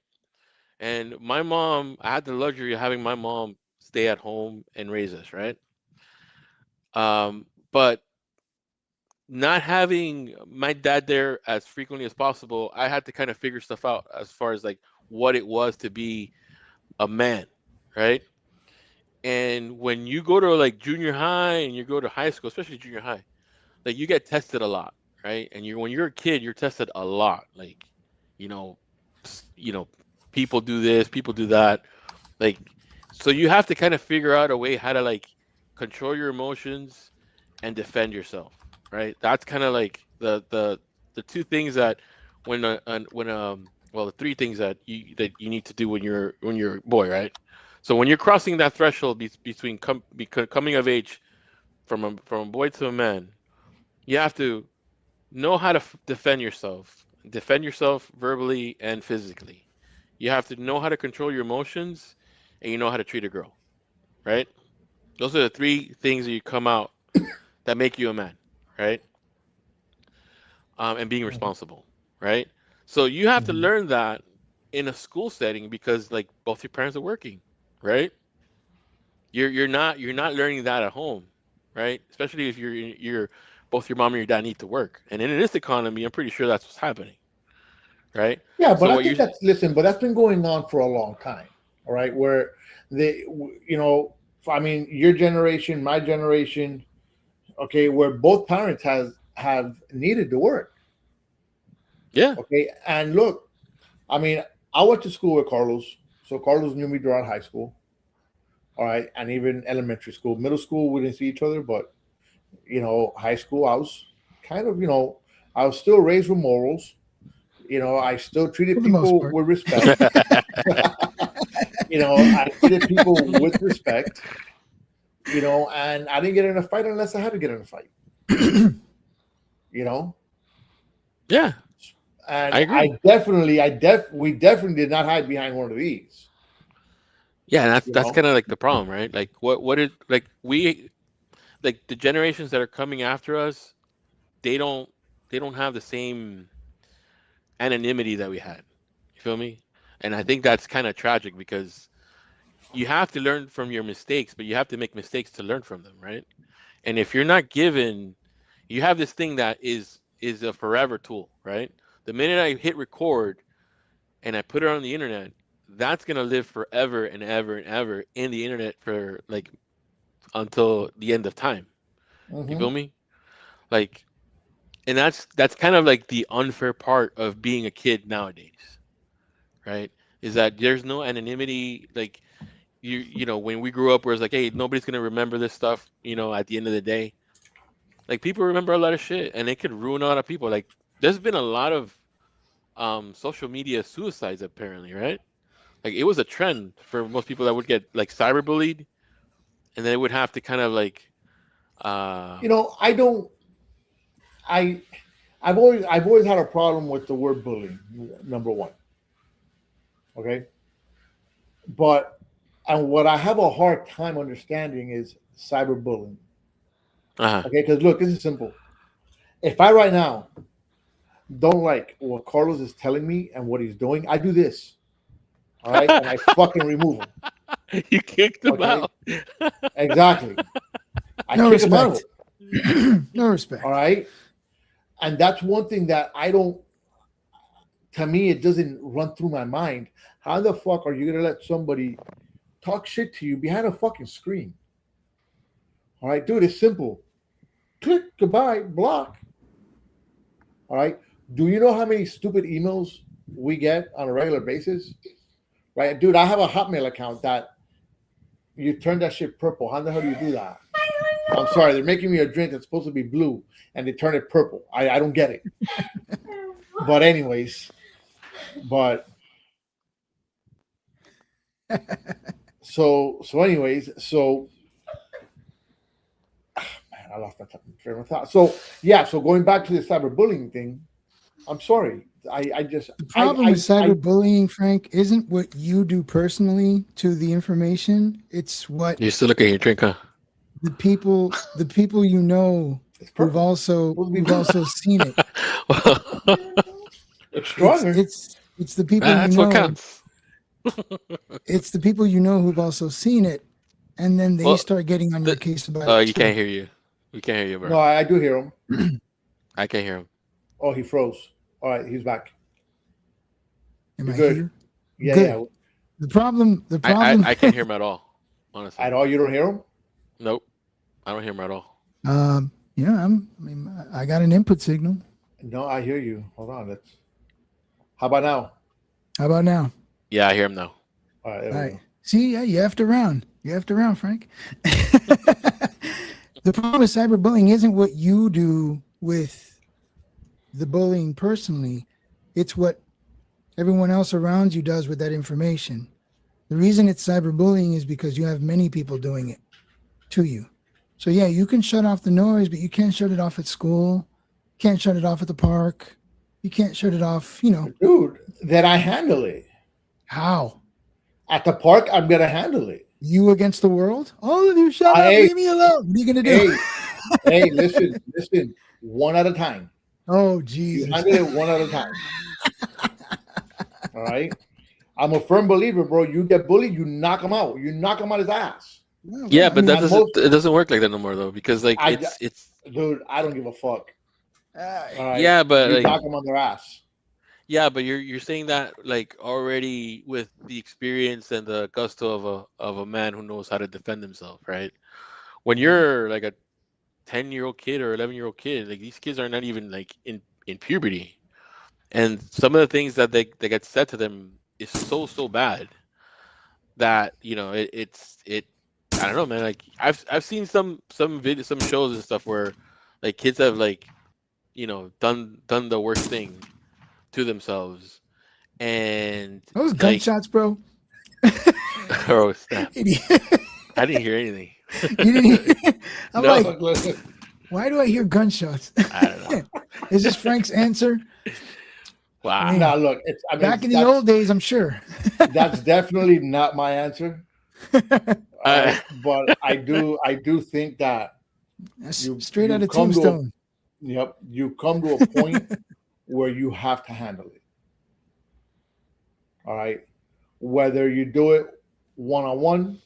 And my mom, I had the luxury of having my mom stay at home and raise us, right? But not having my dad there as frequently as possible, I had to kind of figure stuff out as far as like what it was to be a man, right? And when you go to like junior high and you go to high school, especially junior high, like you get tested a lot, right? And when you're a kid, you're tested a lot. Like, you know, people do this, people do that. Like, so you have to kind of figure out a way how to like control your emotions and defend yourself, right? That's kind of like the two things that the three things that you need to do when you're a boy, right? So when you're crossing that threshold between coming of age from a boy to a man, you have to know how to defend yourself verbally and physically. You have to know how to control your emotions, and you know how to treat a girl, right? Those are the three things that you come out that make you a man, right? And being Mhm. responsible, right? So you have to Mhm. learn that in a school setting because like both your parents are working, right? You're not learning that at home, right? Especially if you're both your mom and your dad need to work, and in this economy, I'm pretty sure that's what's happening, right? Yeah, but So I what think you're that's listen, but that's been going on for a long time. All right, where they, you know, I mean, your generation, my generation, okay, where both parents has have needed to work. yeah, Okay, and look, I mean, I went to school with Carlos, so Carlos knew me throughout high school. All right, and even elementary school, middle school, we didn't see each other, but high school, I was kind of, I was still raised with morals. I still For treated the most people part. with respect. I treated people with respect. And I didn't get in a fight unless I had to get in a fight. You know, yeah, I and agree. we definitely did not hide behind one of these. Yeah, and that's You that's know, kind of like the problem, right? Like what is like we like the generations that are coming after us, they don't they don't have the same anonymity that we had. You feel me? And I think that's kind of tragic because you have to learn from your mistakes, but you have to make mistakes to learn from them, right? And if you're not given, you have this thing that is a forever tool, right? The minute I hit record and I put it on the internet, that's gonna live forever and ever and ever in the internet for like until the end of time. You hmm feel me? Like, and that's kind of like the unfair part of being a kid nowadays, right? Is that there's no anonymity. Like when we grew up, where it's like, hey, nobody's gonna remember this stuff. At the end of the day, like people remember a lot of shit, and it could ruin a lot of people. Like, there's been a lot of social media suicides apparently, right? Like it was a trend for most people that would get like cyberbullied, and they would have to kind of like, I don't. I I've always had a problem with the word bullying. Number one, okay, but and what I have a hard time understanding is cyberbullying. uh Okay, because look, this is simple. If I right now don't like what Carlos is telling me and what he's doing, I do this. All right, and I fucking remove him. you kicked them Okay, out. exactly. I No kick him out of respect. it. No All respect. right, and that's one thing that I don't. To me, it doesn't run through my mind. How the fuck are you gonna let somebody talk shit to you behind a fucking screen? All right, dude, it's simple. Click, goodbye, block. All right. Do you know how many stupid emails we get on a regular basis? Right, dude, I have a Hotmail account that you turn that shit purple. How the hell do you do that? I'm sorry, they're making me a drink that's supposed to be blue and they turn it purple. I don't get it. But anyways, but so man, I lost my train of thought. So yeah, so going back to the cyberbullying thing, I'm sorry. I just The problem with I cyberbullying, Frank, isn't what you do personally to the information. It's what You're still looking at your drink, huh? the people you know it's who've purple. also It's supposed to be who've blue. also seen it. Well, It's It's stronger. it's it's the people you that's what know. counts. It's the people you know who've also seen it, and then they Well, start getting on your the, case about it you can't too. hear you. We can't hear you, No, bro. I do hear him. I can't hear him. Oh, he froze. All right, he's back. Am You're I good. here? Yeah, Good. yeah. The I, I, problem. I can't hear him at all. Honestly, At all, you don't hear him? nope. I don't hear him at all. I got an input signal. No, I hear you. Hold on. Let's. How about now? How about now? Yeah, I hear him now. All right, there All we right. go. See, yeah, you have to round. You have to round, Frank. The problem with cyberbullying isn't what you do with the bullying personally. It's what everyone else around you does with that information. The reason it's cyberbullying is because you have many people doing it to you. So yeah, you can shut off the noise, but you can't shut it off at school. Can't shut it off at the park. You can't shut it off. Dude, then I handle it. How? At the park, I'm gonna handle it. You against the world? All of you, shut up! Hey, Leave me alone. What are you gonna do? hey, listen, one at a time. Oh You Jesus! handle it one at a time. All right. I'm a firm believer, bro. You get bullied, you knock him out. You knock him out his ass. No, Yeah, I but mean, it doesn't work like that no more though, because like I- it's Dude, I don't give a fuck. All right. yeah, but You like knock them on their ass. yeah, but you're saying that like already with the experience and the gusto of a man who knows how to defend himself, right? When you're like a 10-year-old kid or 11-year-old kid, like these kids are not even like in puberty, and some of the things that they get said to them is so bad that it I don't know, man. Like I've seen some videos, some shows and stuff where like kids have like done the worst thing to themselves, and those like gunshots, bro. oh snap, You I didn't hear anything. didn't hear? I'm No. like, why do I hear gunshots? I don't know. Is this Frank's answer? Wow. mean, Nah, look, Back in the old days, I'm sure. that's definitely not my answer. But I do think that That's You- straight you out of come to a- Tombstone. yep, you come to a point where you have to handle it. All right. Whether you do it one-on-one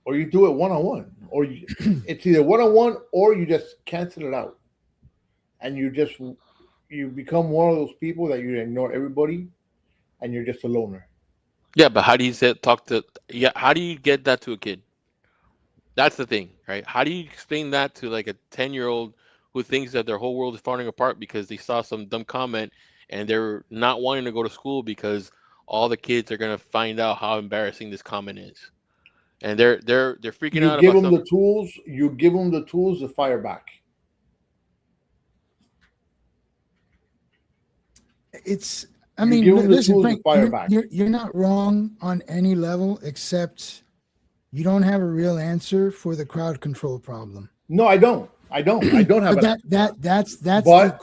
or you do it one-on-one, or it's either one-on-one or you just cancel it out. And you become one of those people that you ignore everybody and you're just a loner. Yeah, but how do you how do you get that to a kid? That's the thing, right? How do you explain that to like a 10-year-old who thinks that their whole world is falling apart because they saw some dumb comment and they're not wanting to go to school because all the kids are gonna find out how embarrassing this comment is, and they're freaking You out give about them some. the tools, you give them the tools to fire back. It's. I You mean, give 'em the listen, tools to Frank. fire back. You're not wrong on any level, except you don't have a real answer for the crowd control problem. No, I don't. I don't have But an that's But-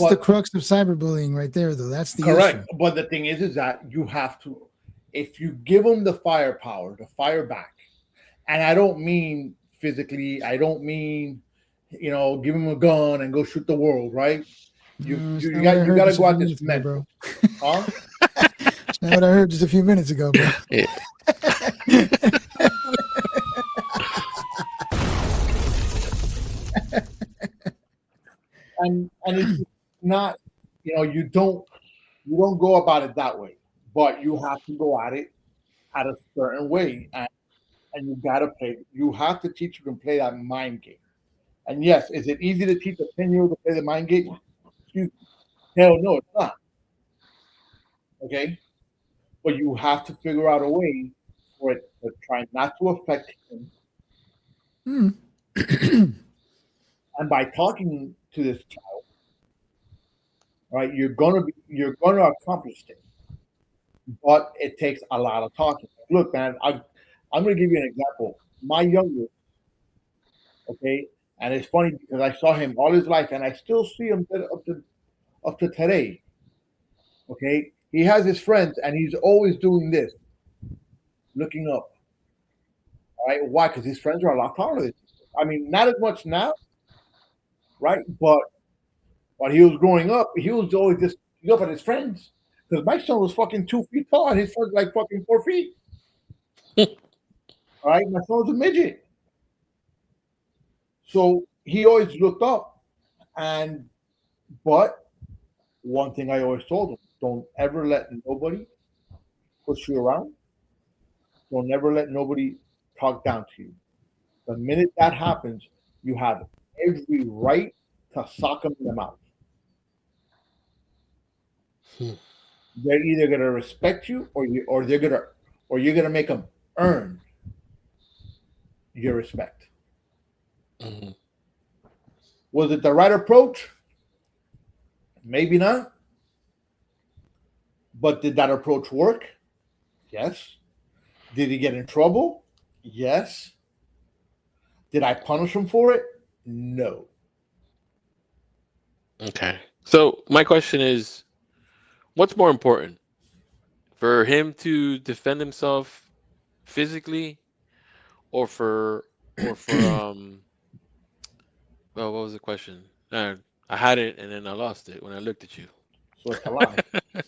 the but- crux of cyberbullying right there, though. That's the correct. issue. But the thing is that you have to, if you give them the firepower to fire back, and I don't mean physically, I don't mean, give them a gun and go shoot the world, right? You No, it's you not got what I you heard got to just a go few at minutes this ago, mental, bro. huh? It's not what I heard just a few minutes ago, bro. Yeah. And it's not, you don't go about it that way, but you have to go at it at a certain way, and you have to teach them to play that mind game. And yes, is it easy to teach a 10-year-old to play the mind game? Hell no, it's not. Okay, but you have to figure out a way for it to try not to affect him. Hmm. And by talking to this child, right, you're gonna accomplish it. But it takes a lot of talking. Look, man, I'm gonna give you an example. My youngest, okay, and it's funny because I saw him all his life, and I still see him up to today. Okay, he has his friends, and he's always doing this, looking up. All right, why? Because his friends are a lot taller than him. I mean, not as much now, right? But when he was growing up, he was always just looking up at his friends. Because my son was fucking 2 feet tall, and his friends like fucking 4 feet. All right, my son was a midget. So he always looked up, but one thing I always told him: don't ever let nobody push you around. Don't ever let nobody talk down to you. The minute that happens, you have every right to sock them in the mouth. They're either gonna respect you, or you're gonna make them earn your respect. Mhm. Was it the right approach? Maybe not. But did that approach work? Yes. Did he get in trouble? Yes. Did I punish him for it? No. Okay. So my question is, what's more important, for him to defend himself physically, or for well, what was the question? I had it and then I lost it when I looked at you. So it's a lie.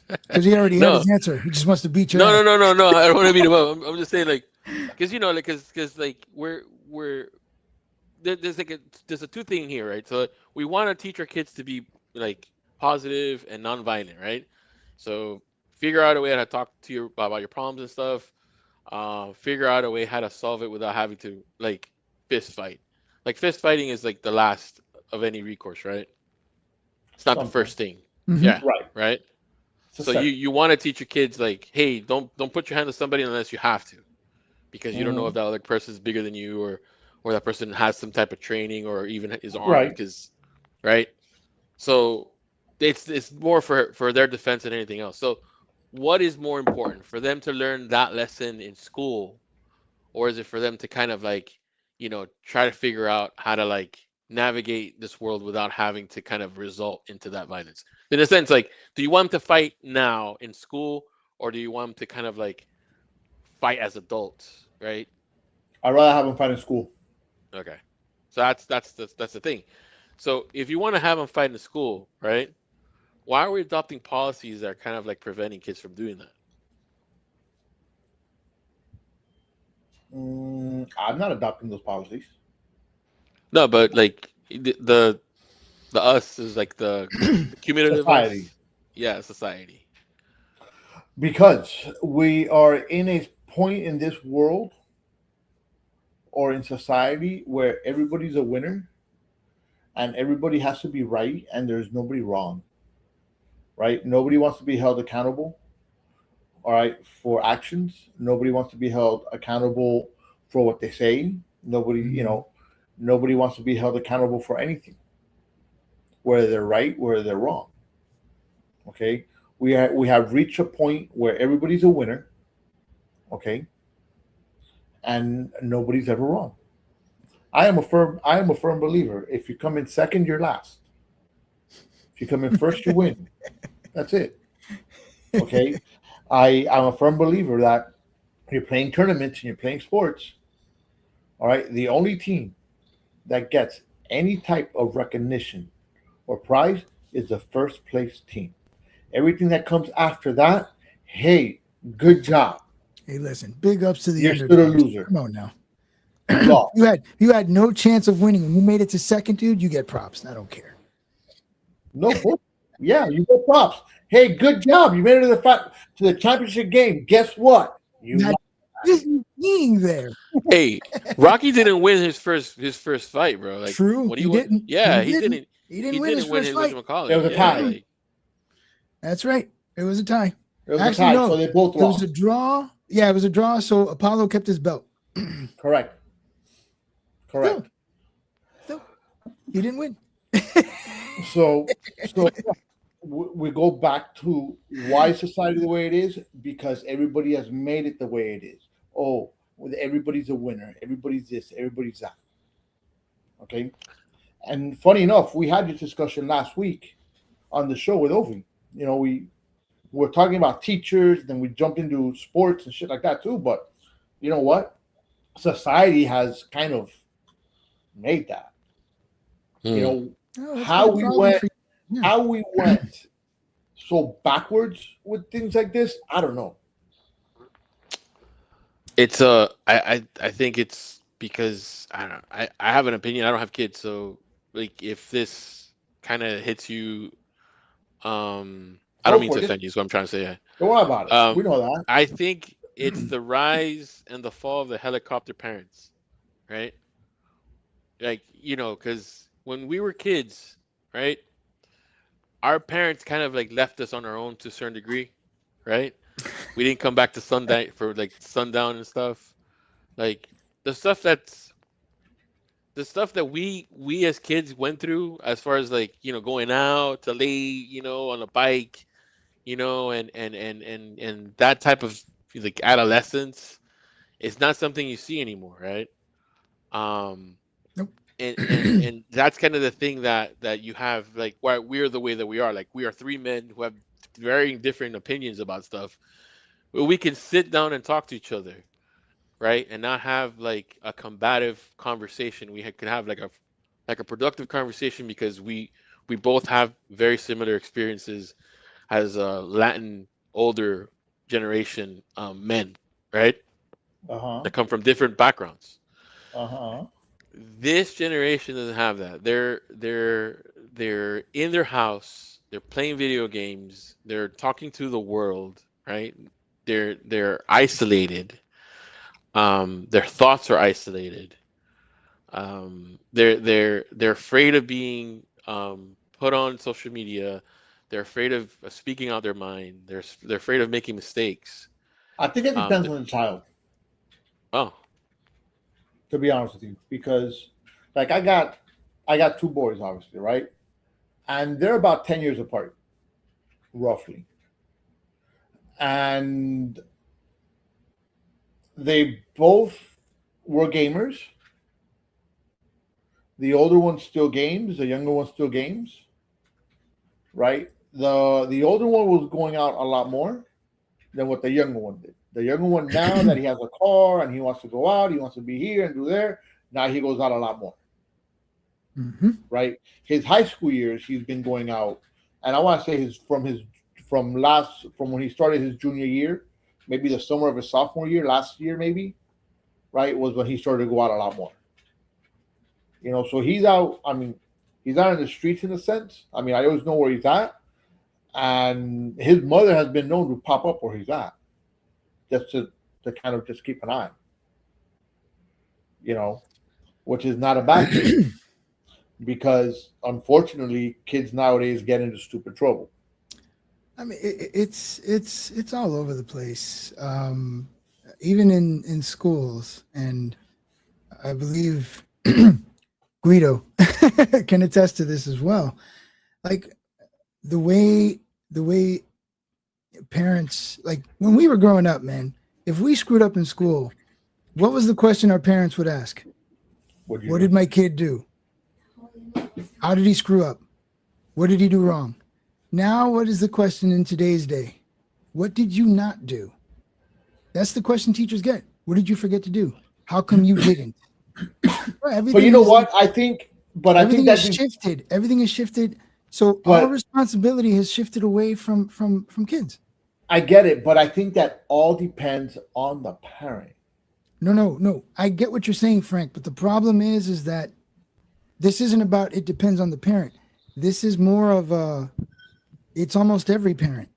Because he already had No, his answer. He just wants to beat your no, ass. no, no, no, no. I don't want to beat him up. I'm just saying, like, because like, because like we're there's like there's a two thing here, right? So we want to teach our kids to be like positive and non-violent, right? So figure out a way how to talk to you about your problems and stuff. Figure out a way how to solve it without having to like fist fight. Like fist fighting is like the last of any recourse, right? It's not the Something. first thing. Mhm. Yeah, Right. right. It's a So second. you want to teach your kids like, hey, don't put your hand to somebody unless you have to, because you don't know Mhm. if that other person is bigger than you, or that person has some type of training or even is armed, Right. because right. So it's more for their defense than anything else. So what is more important, for them to learn that lesson in school, or is it for them to kind of like, try to figure out how to like navigate this world without having to kind of result into that violence? In a sense, like, do you want them to fight now in school, or do you want them to kind of like fight as adults, right? I'd rather have him fight in school. Okay, so that's the thing. So if you want to have them fight in school, right? Why are we adopting policies that are kind of like preventing kids from doing that? I'm not adopting those policies No, but like the us is like the cumulative society us. Yeah, society. because we are in a point in this world or in society where everybody's a winner and everybody has to be right and there's nobody wrong. Right? Nobody wants to be held accountable. All right, for actions. Nobody wants to be held accountable for what they say. Nobody, nobody wants to be held accountable for anything, whether they're right, whether they're wrong. Okay, we have reached a point where everybody's a winner. Okay, and nobody's ever wrong. I am a firm believer. If you come in second, you're last. If you come in first, you win. That's it. Okay, I'm a firm believer that you're playing tournaments and you're playing sports. All right, the only team that gets any type of recognition or prize is the first place team. Everything that comes after that, hey, good job. Hey, listen, big ups to the You're still a underdogs. loser. Come on now. You lost. You had no chance of winning. When you made it to second, dude, you get props. I don't care. No, yeah, you get props. Hey, good job. You made it to the championship game. Guess what? You Not just being there. Hey, Rocky didn't win his first fight, bro. Like, True, when he didn't. Yeah, He he didn't. didn't. He didn't He win his didn't win first his fight. whatchamacallit. It was a Yeah, tie. like, That's right. It was a tie. It was Actually, a tie, no. so they both It was lost. a draw. Yeah, it was a draw. So Apollo kept his belt. Correct. Still, he didn't win. So we go back to why society the way it is, because everybody has made it the way it is. Oh, everybody's a winner. Everybody's this. Everybody's that. Okay. And funny enough, we had this discussion last week on the show with Ovi. We were talking about teachers, then we jumped into sports and shit like that too. But you know what? Society has kind of made that. hmm. Oh, that's How not a we problem went, for you. Yeah. how we went so backwards with things like this. I don't know. It's I think it's because I don't know. I have an opinion. I don't have kids, so like if this kind of hits you, I don't Go mean for to it. offend you. So I'm trying to say. Don't worry about it. We Um, know that. I think it's the rise and the fall of the helicopter parents, right? Like, because when we were kids, right, our parents kind of like left us on our own to a certain degree, right? We didn't come back to sundown for like sundown and stuff. Like the stuff that's the stuff that we as kids went through, as far as like, going out to lay, on a bike, and that type of like adolescence, it's not something you see anymore, right? Um, Nope. And that's kind of the thing that you have, like, why we're the way that we are. Like, we are three men who have varying different opinions about stuff, but we can sit down and talk to each other, right, and not have like a combative conversation. We can have like a productive conversation because we both have very similar experiences as Latin older generation men, right, Uh-huh. that come from different backgrounds. Uh-huh. This generation doesn't have that. They're in their house. They're playing video games. They're talking to the world, right? They're isolated. Their thoughts are isolated. They're afraid of being put on social media. They're afraid of speaking out their mind. They're afraid of making mistakes. I think it depends on the child, Oh, to be honest with you, because like I got two boys, obviously, right? And they're about 10 years apart, roughly. And they both were gamers. The older one still games, the younger one still games, right? The older one was going out a lot more than what the younger one did. The younger one, now that he has a car and he wants to go out, he wants to be here and do there, now he goes out a lot more, Mm-hmm. right? His high school years, he's been going out, and I want to say from when he started his junior year, maybe the summer of his sophomore year, last year maybe, right, was when he started to go out a lot more. You know, so he's out. I mean, he's out in the streets in a sense. I mean, I always know where he's at, and his mother has been known to pop up where he's at, just to kind of just keep an eye. You know, which is not a bad thing, because unfortunately, kids nowadays get into stupid trouble. I mean, it's all over the place, even in schools, and I believe Guido can attest to this as well. Like the way parents, like when we were growing up, man, if we screwed up in school, what was the question our parents would ask? What did my kid do? How did he screw up? What did he do wrong? Now, what is the question in today's day? What did you not do? That's the question teachers get. What did you forget to do? How come you didn't? But you know what? I think has shifted. Everything is shifted. So our responsibility has shifted away from kids. I get it, but I think that all depends on the parent. No. I get what you're saying, Frank, but the problem is that this isn't about it depends on the parent. This is more of it's almost every parent.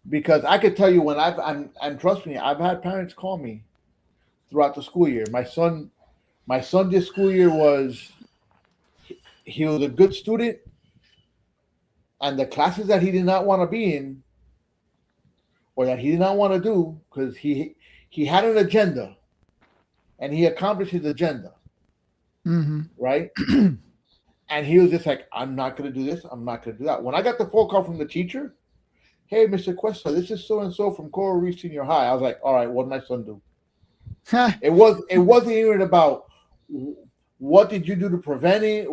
Because I could tell you when and trust me, I've had parents call me throughout the school year. My son this school year he was a good student, and the classes that he did not want to be in or that he did not want to do, because he had an agenda and he accomplished his agenda. Mm-hmm. Right? And he was just like, I'm not going to do this. I'm not going to do that. When I got the phone call from the teacher, hey, Mr. Cuesta, this is so-and-so from Coral Reef Senior High. I was like, all right, what did my son do? It wasn't even about what did you do to prevent it.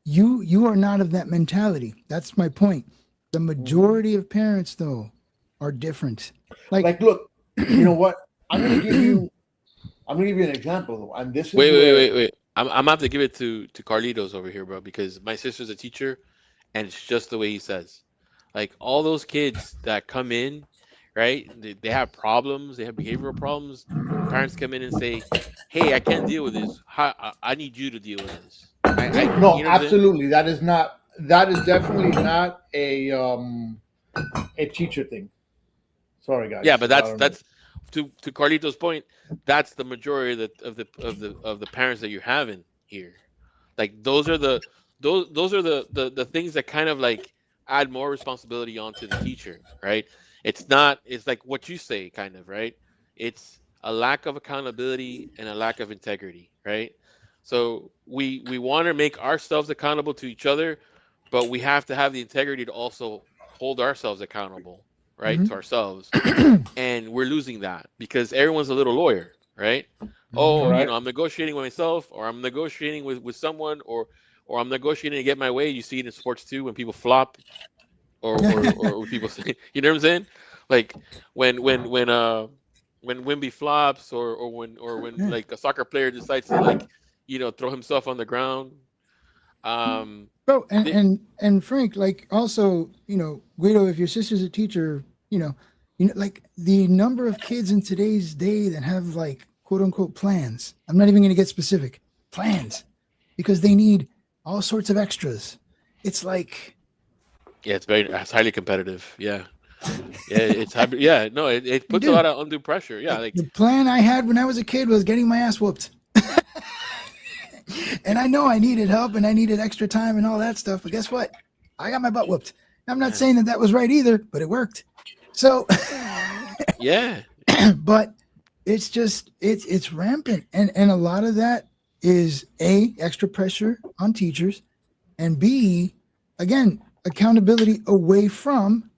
You are not of that mentality. That's my point. The majority of parents, though, are different. Like look, you know what? I'm gonna give you an example though. And this is wait. I'm gonna have to give it to Carlitos over here, bro, because my sister's a teacher, and it's just the way he says. Like all those kids that come in, right? They have problems. They have behavioral problems. Parents come in and say, "Hey, I can't deal with this. I need you to deal with this." No, absolutely. That is definitely not a teacher thing. Sorry, guys. Yeah, but that's to Carlitos' point. That's the majority of the parents that you're having here. Like those are the things that kind of like add more responsibility onto the teacher, right? It's like what you say, kind of, right? It's a lack of accountability and a lack of integrity, right? So we want to make ourselves accountable to each other, but we have to have the integrity to also hold ourselves accountable, right? Mm-hmm. To ourselves. And we're losing that because everyone's a little lawyer, right? Oh, Correct. I'm negotiating with myself, or I'm negotiating with someone, or I'm negotiating to get my way. You see it in sports too when people flop, or when people say, you know what I'm saying? Like when Wimby flops, or when Yeah. like a soccer player decides to like throw himself on the ground. Bro, They, and Frank, like also, Guido, if your sister's a teacher, like the number of kids in today's day that have like quote unquote plans. I'm not even going to get specific plans because they need all sorts of extras. It's like, yeah, it's highly competitive. Yeah, it's hybrid. Yeah, no, it puts a dude, lot of undue pressure. Yeah, like the plan I had when I was a kid was getting my ass whooped. And I know I needed help and I needed extra time and all that stuff. But guess what? I got my butt whooped. I'm not saying that was right either, but it worked. So, yeah, but it's just, it's rampant. And a lot of that is A, extra pressure on teachers, and B, again, accountability away from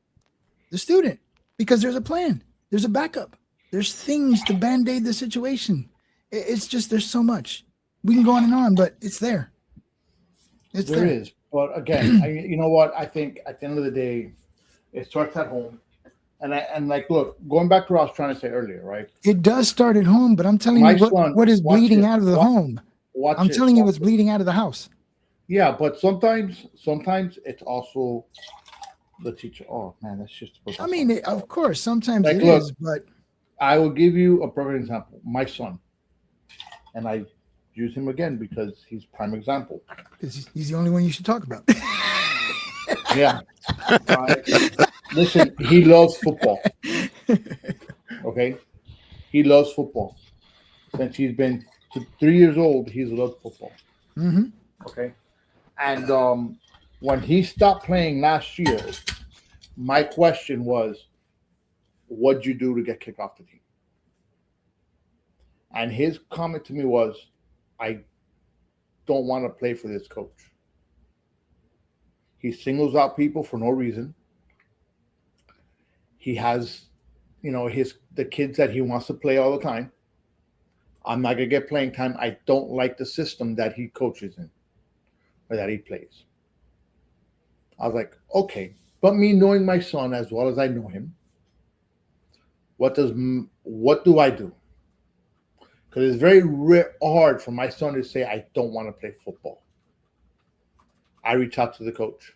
the student because there's a plan, there's a backup, there's things to band-aid the situation. It's just, there's so much. We can go on, but it's there. It's There there. is. But again, you know what? I think at the end of the day, it starts at home. And like, look, going back to what I was trying to say earlier, right? It does start at home, but I'm telling My you son, what is watch bleeding it. out of the home. I'm Watch telling you watch what's it. bleeding out of the house. Yeah, but sometimes it's also the teacher. Oh man, that's just. I mean, of course, sometimes Like, it look, is, but I will give you a perfect example. My son, and I use him again because he's prime example. because he's the only one you should talk about. Yeah. Listen, he loves football. Okay, he loves football. Since he's been 3 years old, he's loved football. Mm-hmm. Okay, and when he stopped playing last year, my question was, "What'd you do to get kicked off the team?" And his comment to me was, "I don't want to play for this coach. He singles out people for no reason. He has, the kids that he wants to play all the time. I'm not gonna get playing time. I don't like the system that he coaches in or that he plays." I was like, okay, but me knowing my son as well as I know him, what do I do? Because it's very hard for my son to say, "I don't want to play football." I reach out to the coach.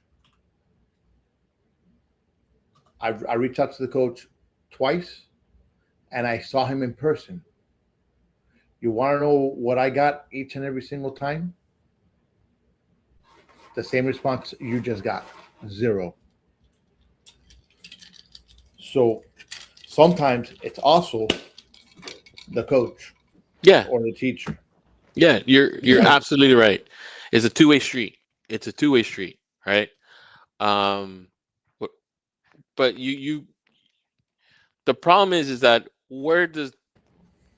I reached out to the coach twice, and I saw him in person. You want to know what I got each and every single time? The same response you just got. 0. So sometimes it's also the coach yeah, or the teacher. yeah. You're absolutely right. It's a two-way street. It's a two-way street, right? But you the problem is that where does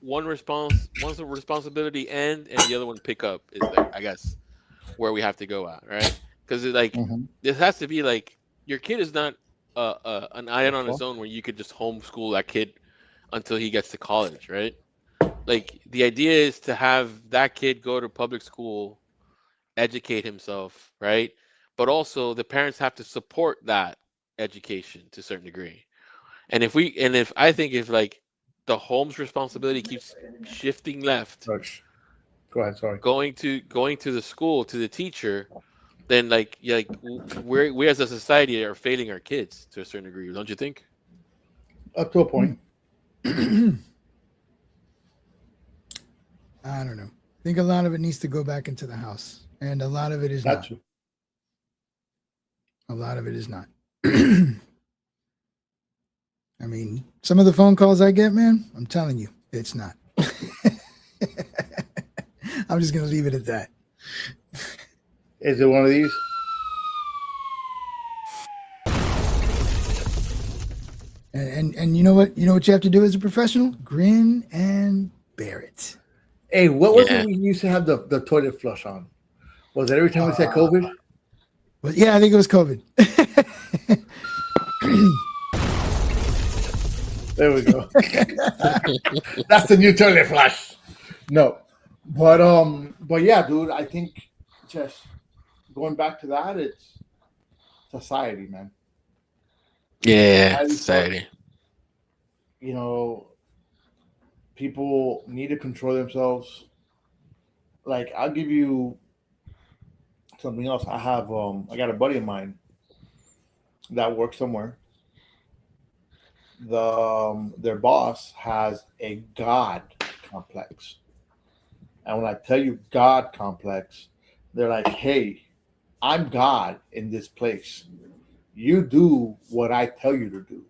one's responsibility end and the other one pick up is like, I guess, where we have to go at, right? Because it has to be like your kid is not an island on its own where you could just homeschool that kid until he gets to college, right? Like the idea is to have that kid go to public school, educate himself, right? But also the parents have to support that education to a certain degree. And if I think if like the home's responsibility keeps shifting left, Go ahead, sorry. going to the school, to the teacher, then we as a society are failing our kids to a certain degree, don't you think? Up to a point. I don't know. I think a lot of it needs to go back into the house, and a lot of it is not. That's A lot of it is not. I mean, some of the phone calls I get, man, I'm telling you, it's not. I'm just going to leave it at that. Is it one of these? And you know what? You know what you have to do as a professional? Grin and bear it. Hey, what was it we used to have the toilet flush on? Was it every time we said COVID? Well, yeah, I think it was COVID. There we go. That's the new toilet flush. No, but yeah, dude. I think just going back to that, it's society, man. Yeah, Society society. sucks. You know, people need to control themselves. Like, I'll give you something else. I got a buddy of mine that works somewhere. Their boss has a god complex, and when I tell you god complex, they're like, "Hey, I'm God in this place. You do what I tell you to do."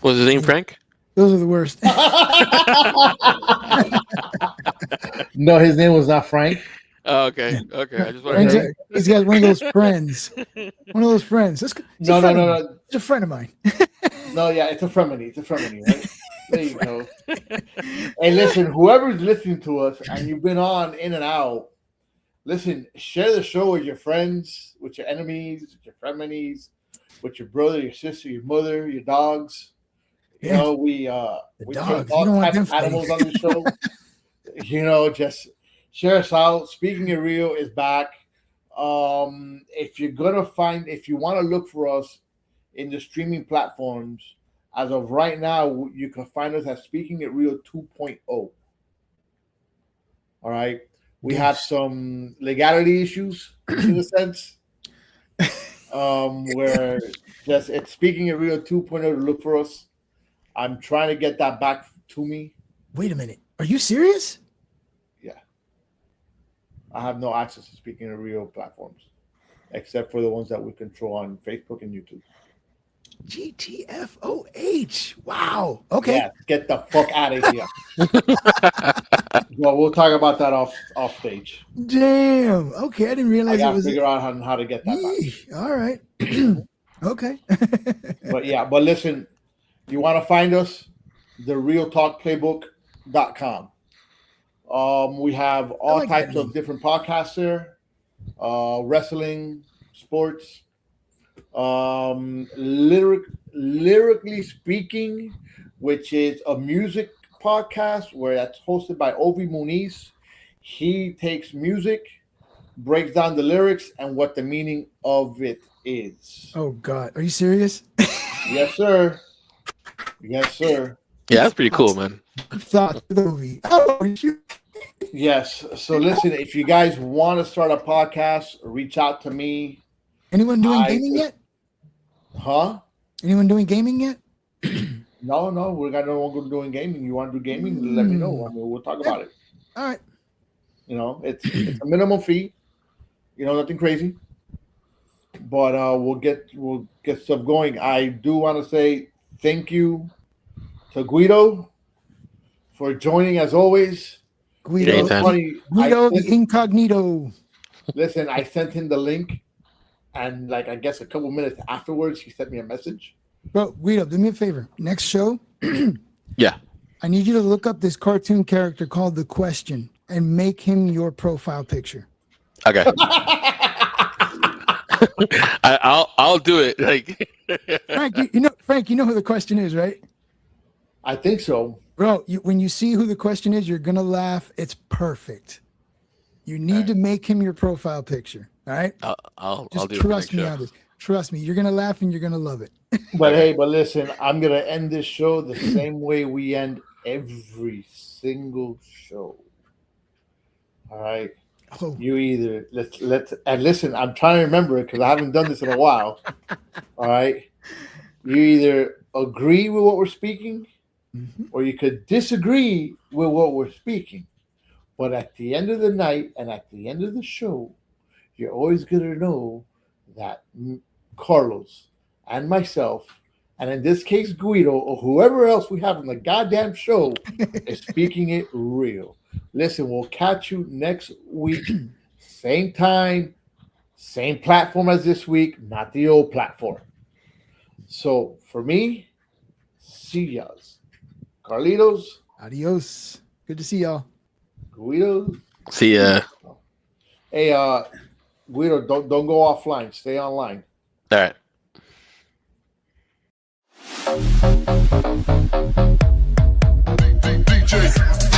Was his name Frank? Those are the worst. No, his name was not Frank. Oh, okay. Okay. I just want Frank's to. he's got one of those friends. One of those friends. He's No, a no, friend of no, mine. no, He's a friend of mine. no. Yeah, it's a fremini. It's a fremini, right? There you go. Hey, listen, whoever's listening to us and you've been on in and out, listen, share the show with your friends, with your enemies, with your freminies, with your brother, your sister, your mother, your dogs. You know, we take dogs. You all don't want types of them animals fighting. on the show. You know, just share us out. Speaking It Real is back. If you want to look for us in the streaming platforms, as of right now, you can find us at Speaking It Real 2.0. All right. We have Yes. some legality issues in a sense. Where just it's Speaking It Real 2.0 to look for us. I'm trying to get that back to me. Wait a minute. Are you serious? I have no access to Speaking of Real platforms, except for the ones that we control on Facebook and YouTube. GTFOH. Wow. Okay. Yeah, get the fuck out of here. Well, we'll talk about that off stage. Damn. Okay. I didn't I realize it gotta was. figure out how to get that back. Yeesh. All right. Okay. But listen, you want to find us? TheRealTalkPlaybook.com. We have all like that types of name. different podcasts there. Wrestling, sports, lyrically speaking, which is a music podcast where that's hosted by Ovi Muniz. He takes music, breaks down the lyrics and what the meaning of it is. Oh God. Are you serious? Yes, sir. Yes, sir. Yeah, that's pretty cool, man. Thought of the movie. Oh, you. Yes. So listen, if you guys want to start a podcast, reach out to me. Anyone doing gaming yet? Huh? Anyone doing gaming yet? No, we got no one doing gaming. You want to do gaming? Let me know. I mean, we'll talk about it. All right. You know, it's a minimum fee. You know, nothing crazy. But we'll get stuff going. I do want to say thank you to Guido for joining as always. Guido. Anytime. Guido the Incognito. Listen, I sent him the link, and like I guess a couple minutes afterwards, he sent me a message. Bro, Guido, do me a favor. Next show, Yeah. I need you to look up this cartoon character called The Question and make him your profile picture. Okay. I'll do it. Like Frank, you know who The Question is, right? I think so. Bro, when you see who The Question is, you're gonna laugh. It's perfect. You need to make him your profile picture. All right. I'll Just do it. trust me on this. Trust me, you're gonna laugh and you're gonna love it. But hey, listen, I'm gonna end this show the same way we end every single show. All right. Oh, You either let's and listen, I'm trying to remember it because I haven't done this in a while. All right. You either agree with what we're speaking, or you could disagree with what we're speaking. But at the end of the night and at the end of the show, you're always gonna know that Carlos and myself, and in this case Guido or whoever else we have on the goddamn show is speaking it real. Listen, we'll catch you next week, same time, same platform as this week, not the old platform. So for me, see y'all. Carlitos, adios. Good to see y'all. Guido. See ya. Hey, Guido, don't go offline. Stay online. All right. DJ.